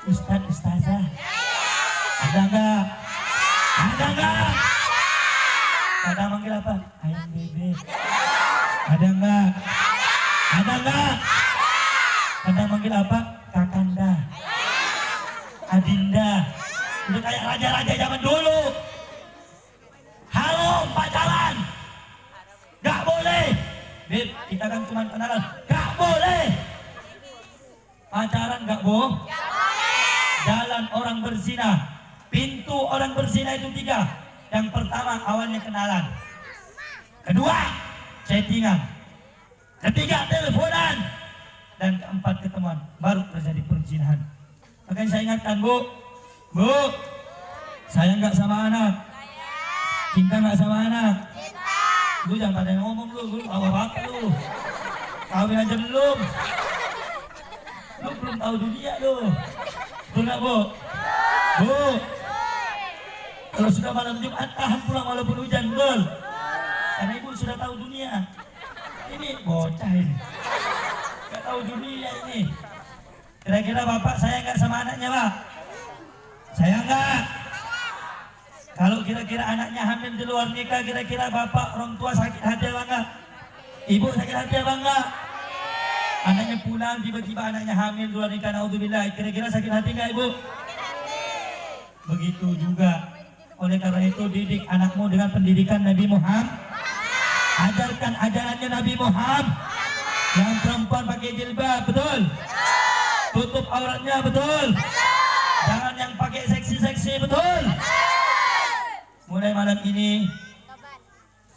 Ustaz, ustazah. Ada enggak? Ada enggak? Kadang manggil apa? Ayang bebe. Ada enggak? Ada enggak? Kadang manggil apa? Kakanda. Adinda. Udah kayak raja-raja zaman dulu. Halo pacaran. Gak boleh. Beb, kita kan cuma kenalan. Gak boleh. Pacaran gak boleh. Jalan orang berzina. Pintu orang berzina itu 3. Yang pertama awalnya kenalan. Kedua chattingan. Ketiga teleponan. Dan keempat ketemuan. Baru terjadi perzinahan. Makanya saya ingatkan Bu, sayang nggak sama anak? Cinta nggak sama anak? Lu jangan pada ngomong lu apa-apa lu. Kawin aja belum. Lu belum tahu dunia lu. Betul nggak Bu? Kalau sudah malam Jumat tahan pulang walaupun hujan, betul? Karena ibu sudah tahu dunia. Ini bocah ini. Nggak tahu dunia ini. Kira-kira bapak sayang nggak sama anaknya, Pak? Sayang nggak? Kalau kira-kira anaknya hamil di luar nikah, kira-kira bapak orang tua sakit hati apa enggak? Ibu sakit hati apa enggak? Anaknya pulang tiba-tiba anaknya hamil di luar nikah, naudzubillah. Kira-kira sakit hati nggak ibu? Begitu juga. Oleh karena itu didik anakmu dengan pendidikan Nabi Muhammad. Ajarkan ajarannya Nabi Muhammad. Yang perempuan pakai jilbab, betul? Tutup auratnya, betul? Jangan yang pakai seksi-seksi, betul? Mulai malam ini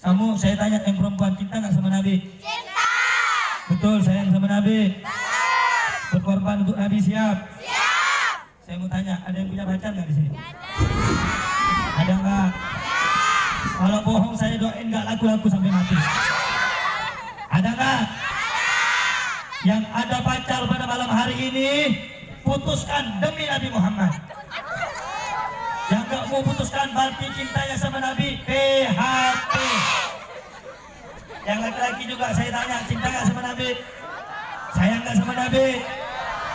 kamu, saya tanya yang perempuan, cinta nggak sama Nabi? Cinta. Betul, sayang sama Nabi? Berkorban untuk Nabi, siap? Siap. Saya mau tanya, ada yang punya pacar nggak di sini? Ada nggak? Kalau bohong saya doain nggak laku-laku sampai mati. Ada nggak? Yang ada pacar pada malam hari ini, putuskan demi Nabi Muhammad. Yang gak mau putuskan berarti cintanya sama Nabi, PHP. Yang laki-laki juga saya tanya, cinta gak sama Nabi? Sayang gak sama Nabi?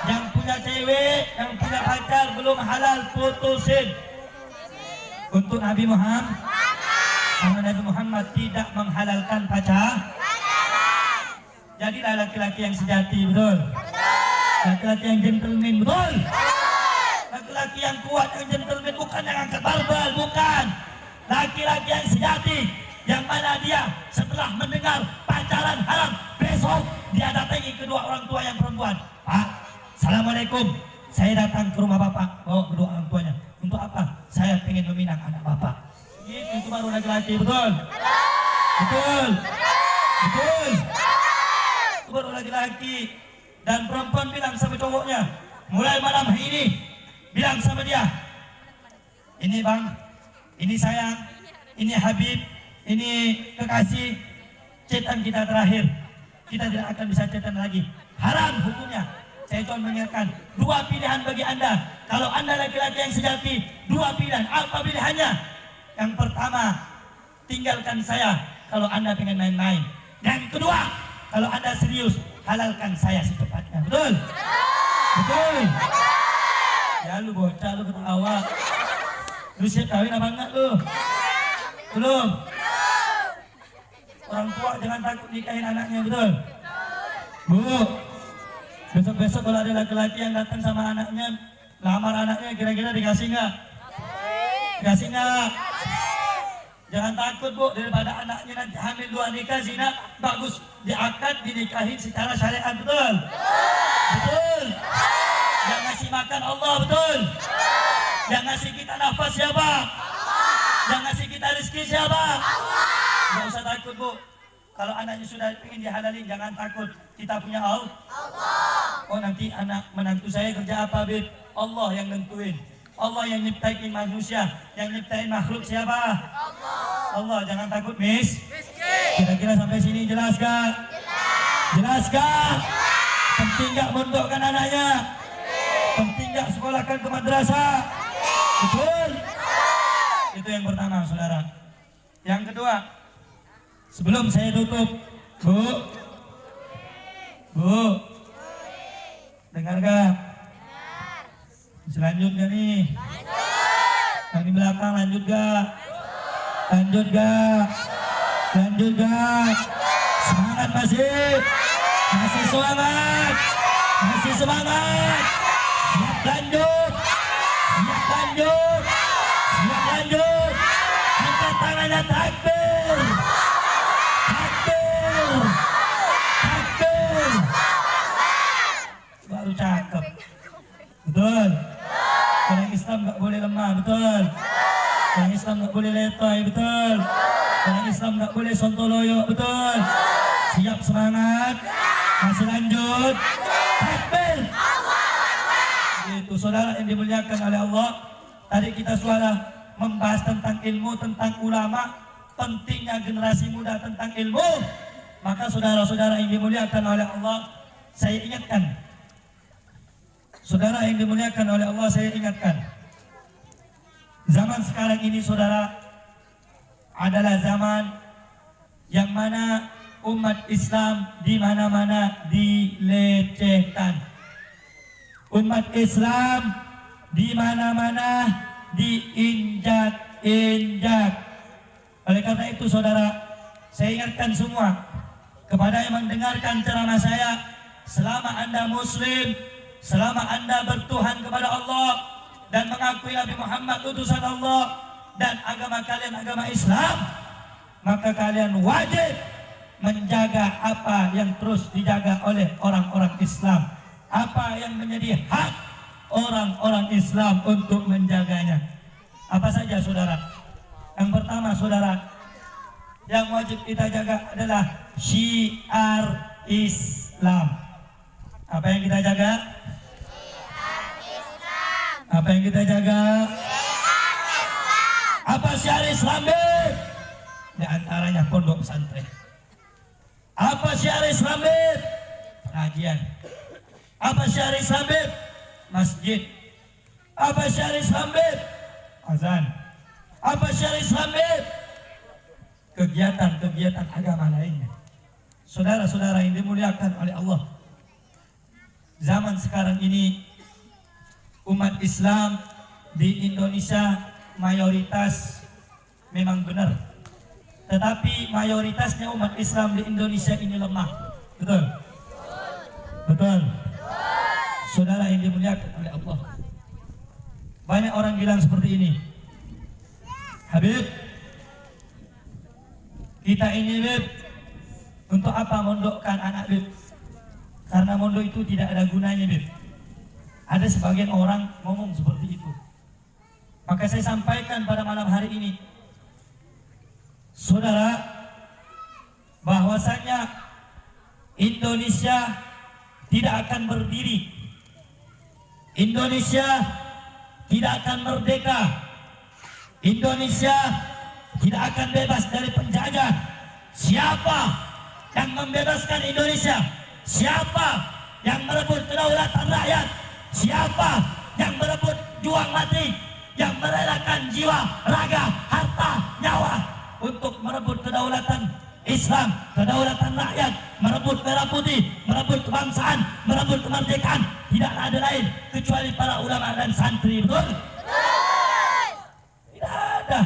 Yang punya cewek, yang punya pacar belum halal, putusin. Untuk Nabi Muhammad, karena Nabi Muhammad tidak menghalalkan pacar. Jadilah laki-laki yang sejati, betul? Laki-laki yang gentleman, betul? Laki-laki yang kuat, yang gentleman, bukan yang angkat barbel, bukan. Laki-laki yang sejati, yang mana dia setelah mendengar pacaran haram, besok dia datangi kedua orang tua yang perempuan. Pak, Assalamualaikum, saya datang ke rumah Bapak, bawa kedua orang tuanya. Untuk apa? Saya pengen meminang anak Bapak. Itu baru laki-laki, betul? Betul? Betul? Baru laki-laki. Dan perempuan bilang sama cowoknya, mulai malam ini bilang sama dia, ini bang, ini sayang, ini Habib, ini kekasih, chatan kita terakhir, kita tidak akan bisa chatan lagi, haram hukumnya. Saya cuma mengingatkan, 2 pilihan bagi anda. Kalau anda laki-laki yang sejati, 2 pilihan. Apa pilihannya? Yang pertama, tinggalkan saya kalau anda pengen main-main. Yang kedua, kalau anda serius, halalkan saya secepatnya. Betul? Betul? Ya lu bocah, lu ketawa. Lu siap kawin apa enggak lu? Belum? Orang tua jangan takut nikahin anaknya, betul? Bu, besok-besok kalau ada laki-laki yang datang sama anaknya, lamar anaknya, kira-kira dikasih nggak? Dikasih nggak? Jangan takut Bu, daripada anaknya nanti hamil 2 nikah zina, bagus diakad, dinikahin secara syariat, betul? Betul? Yang ngasih makan Allah, betul? Yang ngasih kita nafas siapa? Yang ngasih kita rezeki siapa? Nggak usah takut Bu, kalau anaknya sudah ingin dihalalin, jangan takut, kita punya Allah. Oh nanti anak menantu saya kerja apa, Bib? Allah yang nentuin. Allah yang nyiptain manusia. Yang nyiptain makhluk siapa? Allah. Jangan takut, Miss. Kira-kira sampai sini jelas gak? Jelas gak? Penting gak mondokkan anaknya? Penting gak sekolahkan ke madrasah? Betul? Itu yang pertama, saudara. Yang kedua, sebelum saya tutup, Bu, dengar gak? Selanjutnya nih, yang di belakang lanjut gak? Lanjut gak? Lanjut gak? Semangat masih? Masih semangat? Masih semangat? Siap lanjut? Siap lanjut? Siap lanjut? Angkat tangannya, takbir! Takbir! Takbir! Baru cakep. Betul? Orang Islam gak boleh lemah, betul? Orang Islam gak boleh letoy, betul? Orang Islam gak boleh sontoloyo, betul? Siap semangat? Masih lanjut? Takbir! Itu saudara yang dimuliakan oleh Allah. Tadi kita sudah membahas tentang ilmu, tentang ulama, pentingnya generasi muda tentang ilmu. Maka saudara-saudara yang dimuliakan oleh Allah, saya ingatkan. Saudara yang dimuliakan oleh Allah, saya ingatkan. Zaman sekarang ini, saudara, adalah zaman yang mana umat Islam di mana-mana dilecehkan. Umat Islam di mana-mana diinjak-injak. Oleh karena itu, saudara, saya ingatkan semua kepada yang mendengarkan ceramah saya, selama Anda Muslim, selama Anda bertuhan kepada Allah dan mengakui Nabi Muhammad utusan Allah dan agama kalian agama Islam, maka kalian wajib menjaga apa yang terus dijaga oleh orang-orang Islam, apa yang menjadi hak orang-orang Islam untuk menjaganya. Apa saja, saudara? Yang pertama, saudara, yang wajib kita jaga adalah syiar Islam. Apa yang kita jaga? Apa yang kita jaga? Apa syiar Islam? Di antaranya pondok pesantren. Apa syiar Islam? Pengajian. Apa syiar Islam? Masjid. Apa syiar Islam? Azan. Apa syiar Islam? Kegiatan-kegiatan agama lainnya. Saudara-saudara yang dimuliakan oleh Allah, zaman sekarang ini umat Islam di Indonesia mayoritas memang benar, tetapi mayoritasnya umat Islam di Indonesia ini lemah. Betul? Betul? Saudara yang dimuliakan oleh Allah, banyak orang bilang seperti ini, Habib, kita ini, Bib, untuk apa mondokkan anak, Bib? Karena mondok itu tidak ada gunanya, Bib. Ada sebagian orang ngomong seperti itu. Maka saya sampaikan pada malam hari ini, saudara, bahwasanya Indonesia tidak akan berdiri, Indonesia tidak akan merdeka, Indonesia tidak akan bebas dari penjajah. Siapa yang membebaskan Indonesia? Siapa yang merebut kedaulatan rakyat? Siapa yang merebut juang mati, yang merelakan jiwa, raga, harta, nyawa untuk merebut kedaulatan Islam, kedaulatan rakyat, merebut merah putih, merebut kebangsaan, merebut kemerdekaan? Tidak ada lain kecuali para ulama dan santri. Betul? Tidak ada.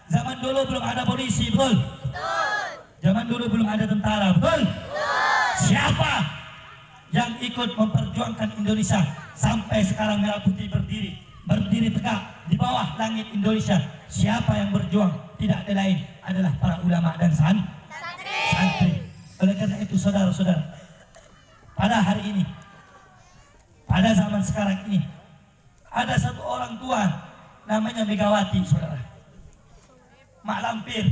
Zaman dulu belum ada polisi, betul? Zaman dulu belum ada tentara, betul? Siapa yang ikut memperjuangkan Indonesia sampai sekarang merah putih berdiri tegak di bawah langit Indonesia? Siapa yang berjuang? Tidak ada lain, adalah para ulama dan santri. Oleh karena itu, saudara-saudara, pada hari ini, pada zaman sekarang ini, ada satu orang tua namanya Megawati, saudara, Mak Lampir.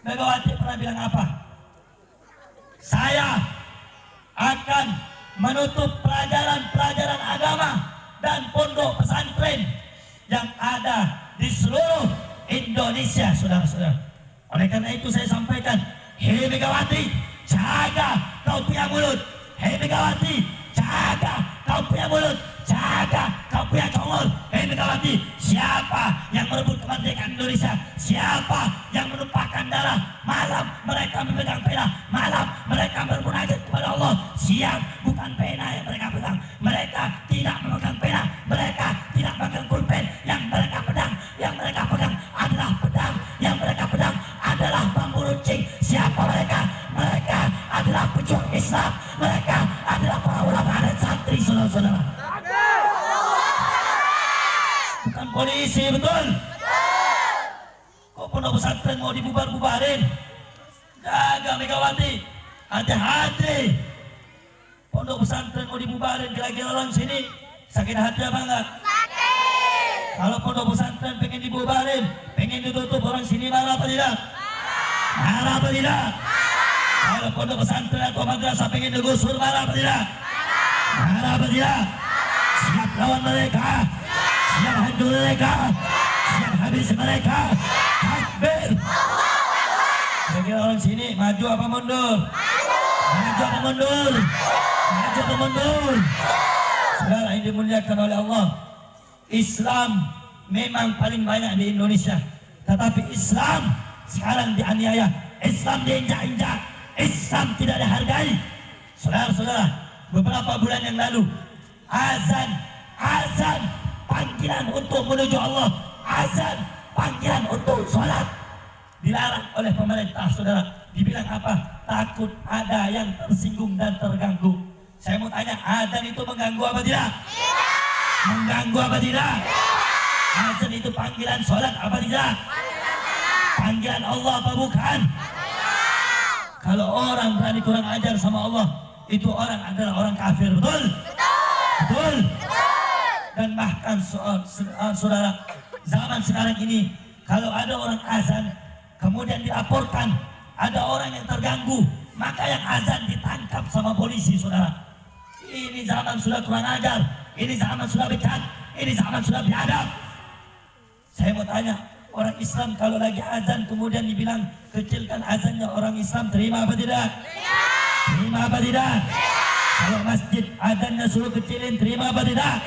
Megawati pernah bilang apa? Saya akan menutup pelajaran-pelajaran agama dan pondok pesantren yang ada di seluruh Indonesia, saudara-saudara. Oleh karena itu saya sampaikan, hei Megawati, jaga kau punya mulut. Hei Megawati, jaga kau punya mulut. Jaga kau punya congol. Hei Megawati, siapa yang merebut kemerdekaan Indonesia? Siapa yang menumpahkan darah? Malam mereka memegang pena, malam mereka bermunajat kepada Allah. Siang bukan pena yang mereka pegang. Mereka tidak memegang pena, mereka tidak memegang pulpen. Yang mereka pegang adalah pedang. Yang mereka pedang adalah bambu runcing. Siapa mereka? Mereka adalah pejuang Islam. Mereka adalah para ulama dan santri, saudara-saudara. Bukan polisi, betul? Kok pondok pesantren mau dibubar-bubarin? Jaga Megawati, hati-hati. Pondok pesantren mau dibubarin, kira-kira orang sini sakit hati apa enggak? Sakit. Kalau pondok pesantren pengen dibubarin, pengen ditutup, orang sini marah apa tidak? Marah apa tidak? Kalau pondok pesantren atau madrasah pengen digusur, marah apa tidak? Marah apa tidak? Siap lawan mereka, siap hancur mereka, siap habis mereka. Takbir. Kira-kira orang sini maju apa mundur? Maju apa mundur? Maju apa mundur? Saudara yang dimuliakan oleh Allah, Islam memang paling banyak di Indonesia, tetapi Islam sekarang dianiaya, Islam diinjak-injak, Islam tidak dihargai. Saudara-saudara, beberapa bulan yang lalu azan panggilan untuk menuju Allah, azan panggilan untuk sholat dilarang oleh pemerintah, saudara. Dibilang apa? Takut ada yang tersinggung dan terganggu. Saya mau tanya, azan itu mengganggu apa tidak? Tidak. Mengganggu apa tidak? Tidak. Azan itu panggilan sholat apa tidak? Panggilan Allah apa bukan? Kalau orang berani kurang ajar sama Allah, itu orang adalah orang kafir, betul? Betul. Dan bahkan saudara, zaman sekarang ini, kalau ada orang azan kemudian dilaporkan ada orang yang terganggu, maka yang azan ditangkap sama polisi, saudara. Ini zaman sudah kurang ajar, ini zaman sudah becak, ini zaman sudah biadab. Saya mau tanya, orang Islam kalau lagi azan kemudian dibilang kecilkan azannya, orang Islam terima apa tidak? Terima apa tidak? Kalau masjid azannya suruh kecilin, terima apa tidak?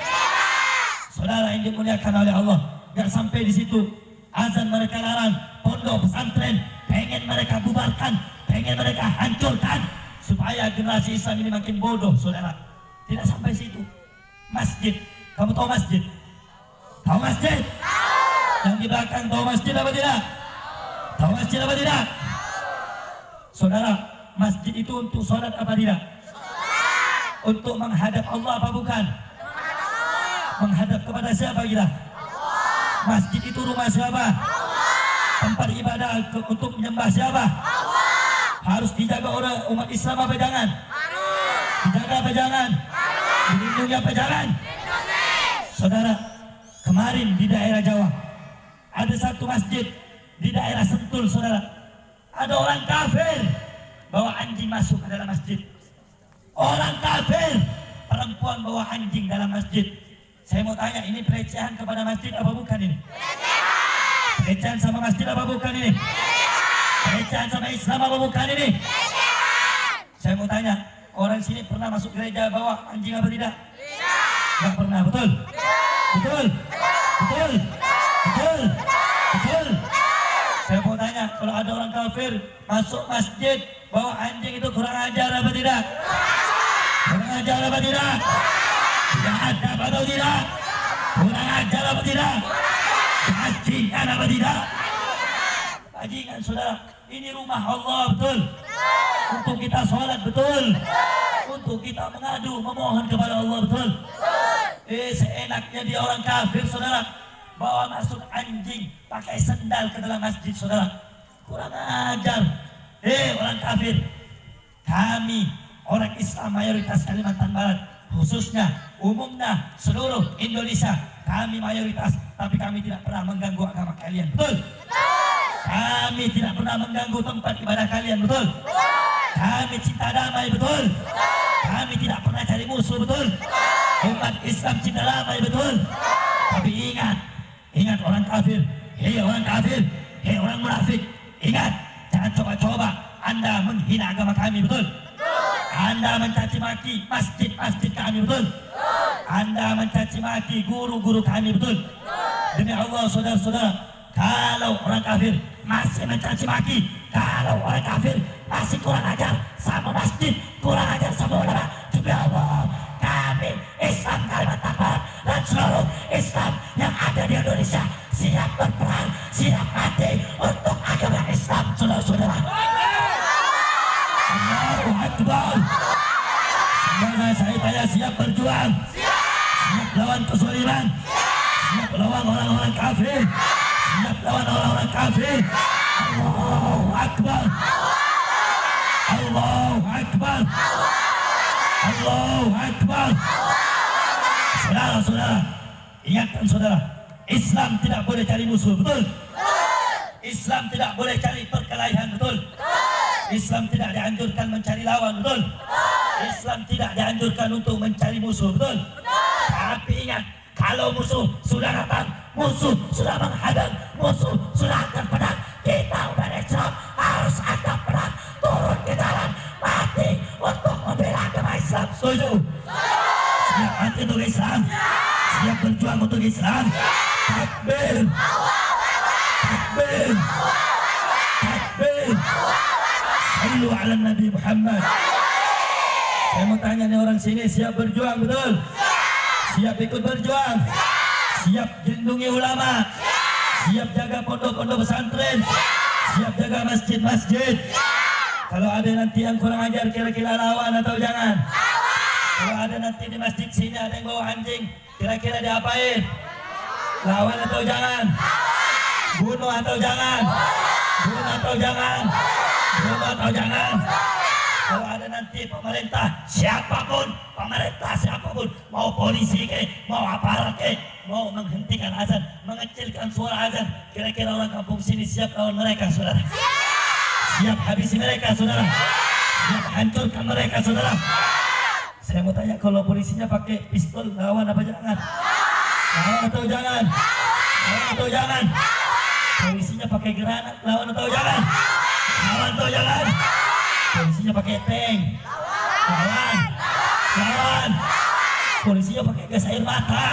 Saudara yang dimuliakan oleh Allah, gak sampai di situ, azan mereka larang, pondok pesantren pengen mereka bubarkan, pengen mereka hancurkan supaya generasi Islam ini makin bodoh, saudara. Tidak sampai situ. Masjid, kamu tahu masjid? Tahu masjid? Yang di belakang tahu masjid apa tidak? Tahu masjid apa tidak? Saudara, masjid itu untuk sholat apa tidak? Untuk menghadap Allah apa bukan? Menghadap kepada siapa kita? Masjid itu rumah siapa? Tempat ibadah untuk menyembah siapa? Harus dijaga oleh umat Islam apa jangan? Dijaga apa jangan? Dilindungi apa jangan? Saudara, kemarin di daerah Jawa ada satu masjid di daerah Sentul, saudara. Ada orang kafir bawa anjing masuk ke dalam masjid. Orang kafir, perempuan bawa anjing dalam masjid. Saya mau tanya, ini pelecehan kepada masjid apa bukan ini? Pelecehan sama masjid apa bukan ini? Pelecehan sama Islam apa bukan ini? Saya mau tanya, orang sini pernah masuk gereja bawa anjing apa tidak? Tidak pernah, betul? Betul? Betul? Betul? Betul? Saya mau tanya, kalau ada orang kafir masuk masjid bawa anjing, itu kurang ajar apa tidak? Kurang ajar apa tidak? Tidak adab atau tidak? Kurang ajar apa tidak? Bajingan apa tidak? Bajingan, saudara. Ini rumah Allah, betul? Untuk kita sholat, betul? Untuk kita mengadu, memohon kepada Allah, betul? Seenaknya dia orang kafir, saudara, bawa masuk anjing, pakai sendal ke dalam masjid, saudara. Kurang ajar. Orang kafir. Kami orang Islam mayoritas Kalimantan Barat, khususnya umumnya seluruh Indonesia, kami mayoritas, tapi kami tidak pernah mengganggu agama kalian, betul? Kami tidak pernah mengganggu tempat ibadah kalian, betul? Kami cinta damai, betul? Kami tidak pernah cari musuh, betul? Umat Islam cinta damai, betul? Tapi ingat orang kafir, hei orang kafir, hei orang munafik, ingat, jangan coba-coba Anda menghina agama kami, betul? Anda mencaci maki masjid-masjid kami, betul? Anda mencaci maki guru-guru kami, betul? Demi Allah, saudara-saudara, kalau orang kafir masih mencaci maki, kalau orang kafir masih kurang ajar sama masjid, kurang ajar sama ulama, demi Allah, kami Islam Kalimantan Barat dan seluruh Islam yang ada di Indonesia siap berperang, siap mati untuk agama Islam, saudara-saudara. Allahu Akbar. Semoga saya tanya, siap berjuang, siap lawan kezaliman, siap lawan orang-orang kafir, siap lawan orang-orang kafir. Allahu Akbar. Allahu Akbar. Allahu Akbar. Saudara-saudara, ingatkan saudara, Islam tidak boleh cari musuh, betul? Islam tidak boleh cari perkelahian, betul? Islam tidak dianjurkan mencari lawan, betul? Islam tidak dianjurkan untuk mencari musuh, betul? Tapi ingat, kalau musuh sudah datang, musuh sudah menghadang, musuh sudah angkat pedang, kita umat Islam harus angkat pedang, turun ke jalan, mati untuk membela agama Islam. Setuju? Siap mati untuk Islam, siap berjuang untuk Islam. Takbir, takbir, takbir. Sallu ala Nabi Muhammad. Saya mau tanya nih, orang sini siap berjuang, betul? Siap ikut berjuang, siap lindungi ulama, siap jaga pondok-pondok pesantren, siap jaga masjid-masjid. Kalau ada nanti yang kurang ajar, kira-kira lawan atau jangan? Kalau ada nanti di masjid sini ada yang bawa anjing, kira-kira diapain? Lawan atau jangan? Bunuh atau jangan? Bunuh atau jangan? Bunuh atau jangan? Kalau ada nanti pemerintah, siapapun, pemerintah siapapun, mau polisi ke, mau aparat ke, mau menghentikan azan, mengecilkan suara azan, kira-kira orang kampung sini siap lawan mereka, saudara? Siap habisi mereka, saudara? Siap hancurkan mereka, saudara? Saya mau tanya, kalau polisinya pakai pistol, lawan apa jangan? Lawan atau jangan? Lawan atau jangan? Polisinya pakai granat, lawan atau jangan? Lawan atau jangan? Polisinya pakai tank, lawan, lawan. Polisinya pakai gas air mata,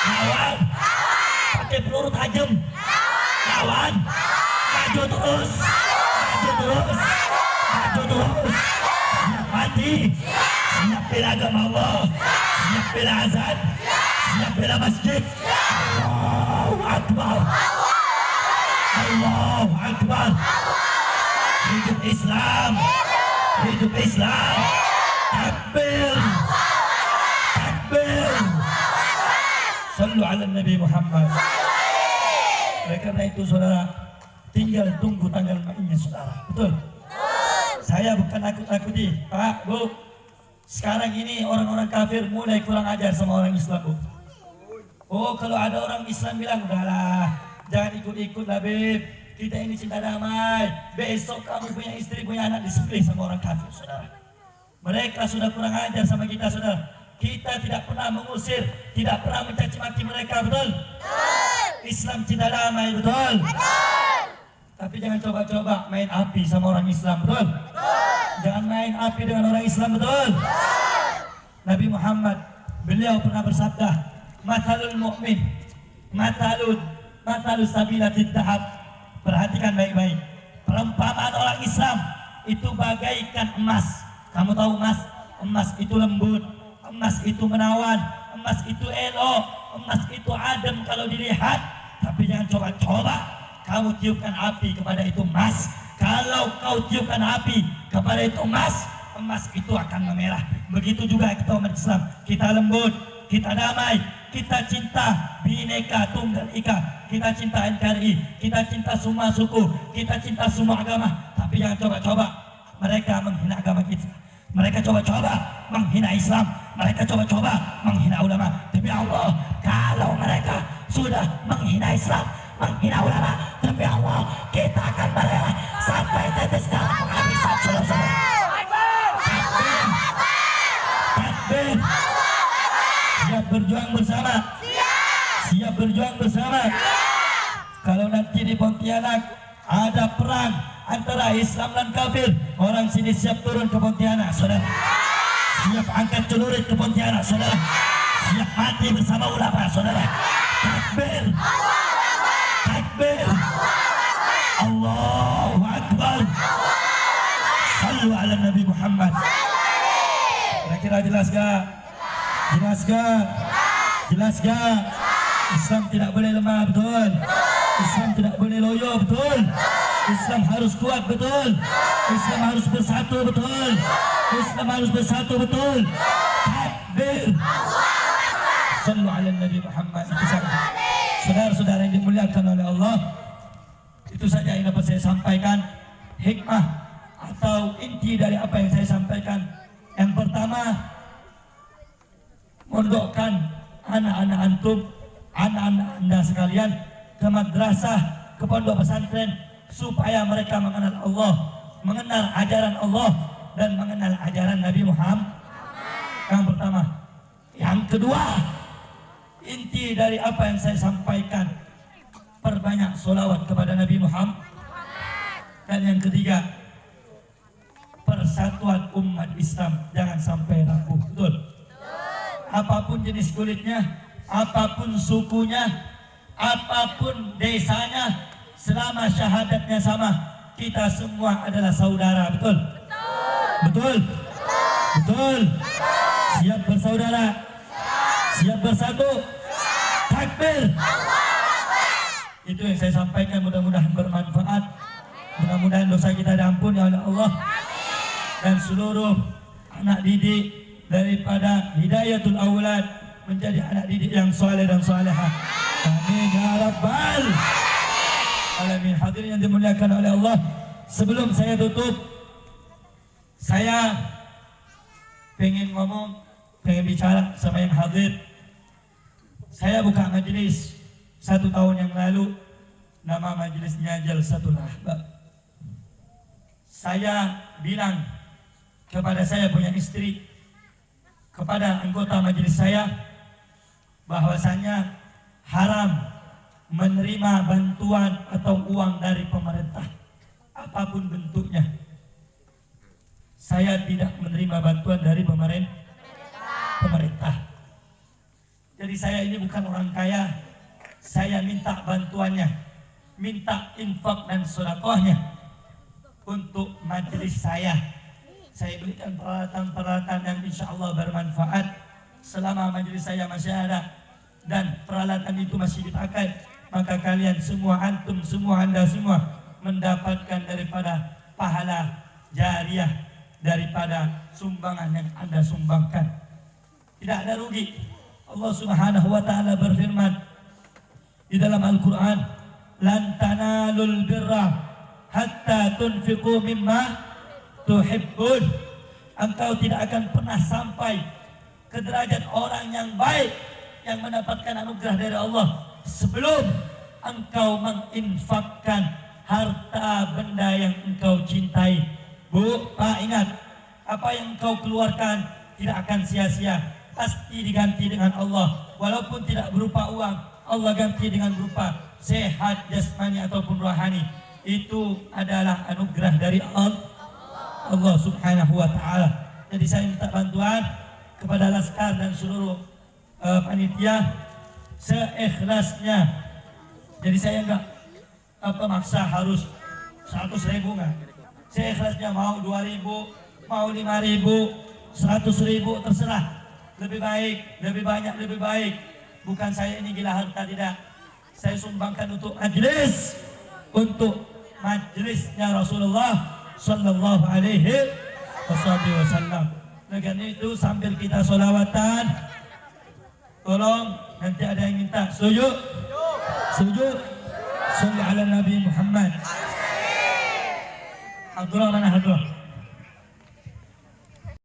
lawan. Pakai peluru tajam, lawan. Maju terus, maju terus, maju terus. Siap mati, siap bela agama Allah, siap bela azan, siap bela masjid. Allahu Akbar, Allahu Akbar. Hidup Islam, hidup Islam. Takbir, takbir. Sallu ala Nabi Muhammad. Oleh karena itu saudara, tinggal tunggu tanggal mainnya saudara, betul? Saya bukan nakut-nakuti, Pak, Bu. Sekarang ini orang-orang kafir mulai kurang ajar sama orang Islam, Bu. Oh, kalau ada orang Islam bilang, udahlah, jangan ikut-ikut lah, Beb. Kita ini cinta damai. Besok kamu punya istri, punya anak, disembelih sama orang kafir, saudara. Mereka sudah kurang ajar sama kita, saudara. Kita tidak pernah mengusir, tidak pernah mencaci maki mereka, betul? Islam cinta damai, betul? Tapi jangan coba-coba main api sama orang Islam, betul? Jangan main api dengan orang Islam, betul? Nabi Muhammad, beliau pernah bersabda, matalul mu'min, matalus sabilatid dahab. Perhatikan baik-baik, perumpamaan orang Islam itu bagaikan emas. Kamu tahu emas? Emas itu lembut, emas itu menawan, emas itu elok, emas itu adem kalau dilihat. Tapi jangan coba-coba kamu tiupkan api kepada itu emas. Kalau kau tiupkan api kepada itu emas, emas itu akan memerah. Begitu juga kita umat Islam, kita lembut, kita damai, kita cinta Bhinneka Tunggal Ika, kita cinta NKRI, kita cinta semua suku, kita cinta semua agama. Tapi jangan coba-coba mereka menghina agama kita, mereka coba-coba menghina Islam, mereka coba-coba menghina ulama. Demi Allah, kalau mereka sudah menghina Islam, menghina ulama, demi Allah kita akan merela sampai tetes darah penghabisan, saudara-saudara. Pontianak ada perang antara Islam dan kafir. Orang sini siap turun ke Pontianak, saudara. Siap angkat celurit ke Pontianak, saudara. Siap mati bersama ulama, saudara. Takbir, takbir, Allahu Akbar. Sallu ala Nabi Muhammad. Kira-kira jelas gak? Jelas gak? Jelas gak? Islam tidak boleh lemah, betul? Islam tidak boleh loyo, betul? Islam harus kuat, betul? Islam harus bersatu, betul? Islam harus bersatu, betul? Takbir. Sallu ala Nabi Muhammad. Itu saja. Saudara-saudara yang dimuliakan oleh Allah, itu saja yang dapat saya sampaikan. Hikmah atau inti dari apa yang saya sampaikan. Yang pertama, mondokkan anak-anak antum, anak-anak anda sekalian ke madrasah, ke pondok pesantren, supaya mereka mengenal Allah, mengenal ajaran Allah, dan mengenal ajaran Nabi Muhammad. Yang pertama. Yang kedua, inti dari apa yang saya sampaikan, perbanyak sholawat kepada Nabi Muhammad. Dan yang ketiga, persatuan umat Islam jangan sampai rapuh, betul? Apapun jenis kulitnya, apapun sukunya, apapun desanya, selama syahadatnya sama, kita semua adalah saudara, betul? Betul? Betul? Siap bersaudara? Siap bersatu? Takbir! Itu yang saya sampaikan, mudah-mudahan bermanfaat. Mudah-mudahan dosa kita diampuni oleh Allah. Dan seluruh anak didik daripada Hidayatul Aulad menjadi anak didik yang soleh dan solehah. Amin ya rabbal alamin. Hadirin yang dimuliakan oleh Allah, sebelum saya tutup, saya pengen bicara sama yang hadir. Saya buka majelis 1 tahun yang lalu, nama majelisnya Jalsatul Ahbab. Saya bilang kepada saya punya istri, kepada anggota majelis saya, bahwasanya haram menerima bantuan atau uang dari pemerintah, apapun bentuknya. Saya tidak menerima bantuan dari pemerintah. Jadi saya ini bukan orang kaya. Saya minta bantuannya, minta infak dan sedekahnya untuk majelis saya. Saya berikan peralatan-peralatan yang insya Allah bermanfaat selama majelis saya masih ada, dan peralatan itu masih dipakai. Maka kalian semua, antum semua, anda semua mendapatkan daripada pahala jariah daripada sumbangan yang anda sumbangkan. Tidak ada rugi. Allah Subhanahu wa ta'ala berfirman di dalam Al-Quran, lan tanalul birra hatta tunfiqu mimma tuhibbun. Engkau tidak akan pernah sampai ke derajat orang yang baik yang mendapatkan anugerah dari Allah sebelum engkau menginfakkan harta benda yang engkau cintai. Bu, Pak, ingat, apa yang engkau keluarkan tidak akan sia-sia, pasti diganti dengan Allah. Walaupun tidak berupa uang, Allah ganti dengan berupa sehat jasmani ataupun rohani. Itu adalah anugerah dari Allah Subhanahu wa ta'ala. Jadi saya minta bantuan kepada Laskar dan seluruh panitia seikhlasnya. Jadi saya enggak maksa harus 100.000, enggak. Seikhlasnya, mau 2.000, mau 5.000, 100.000, terserah. Lebih baik, lebih banyak, lebih baik. Bukan saya ini gila harta, tidak. Saya sumbangkan untuk majelisnya Rasulullah Sallallahu Alaihi Wasallam. Dengan itu sambil kita sholawatan, tolong nanti ada yang minta sujud, sholli ala Nabi Muhammad. Hadrah mana hadrah?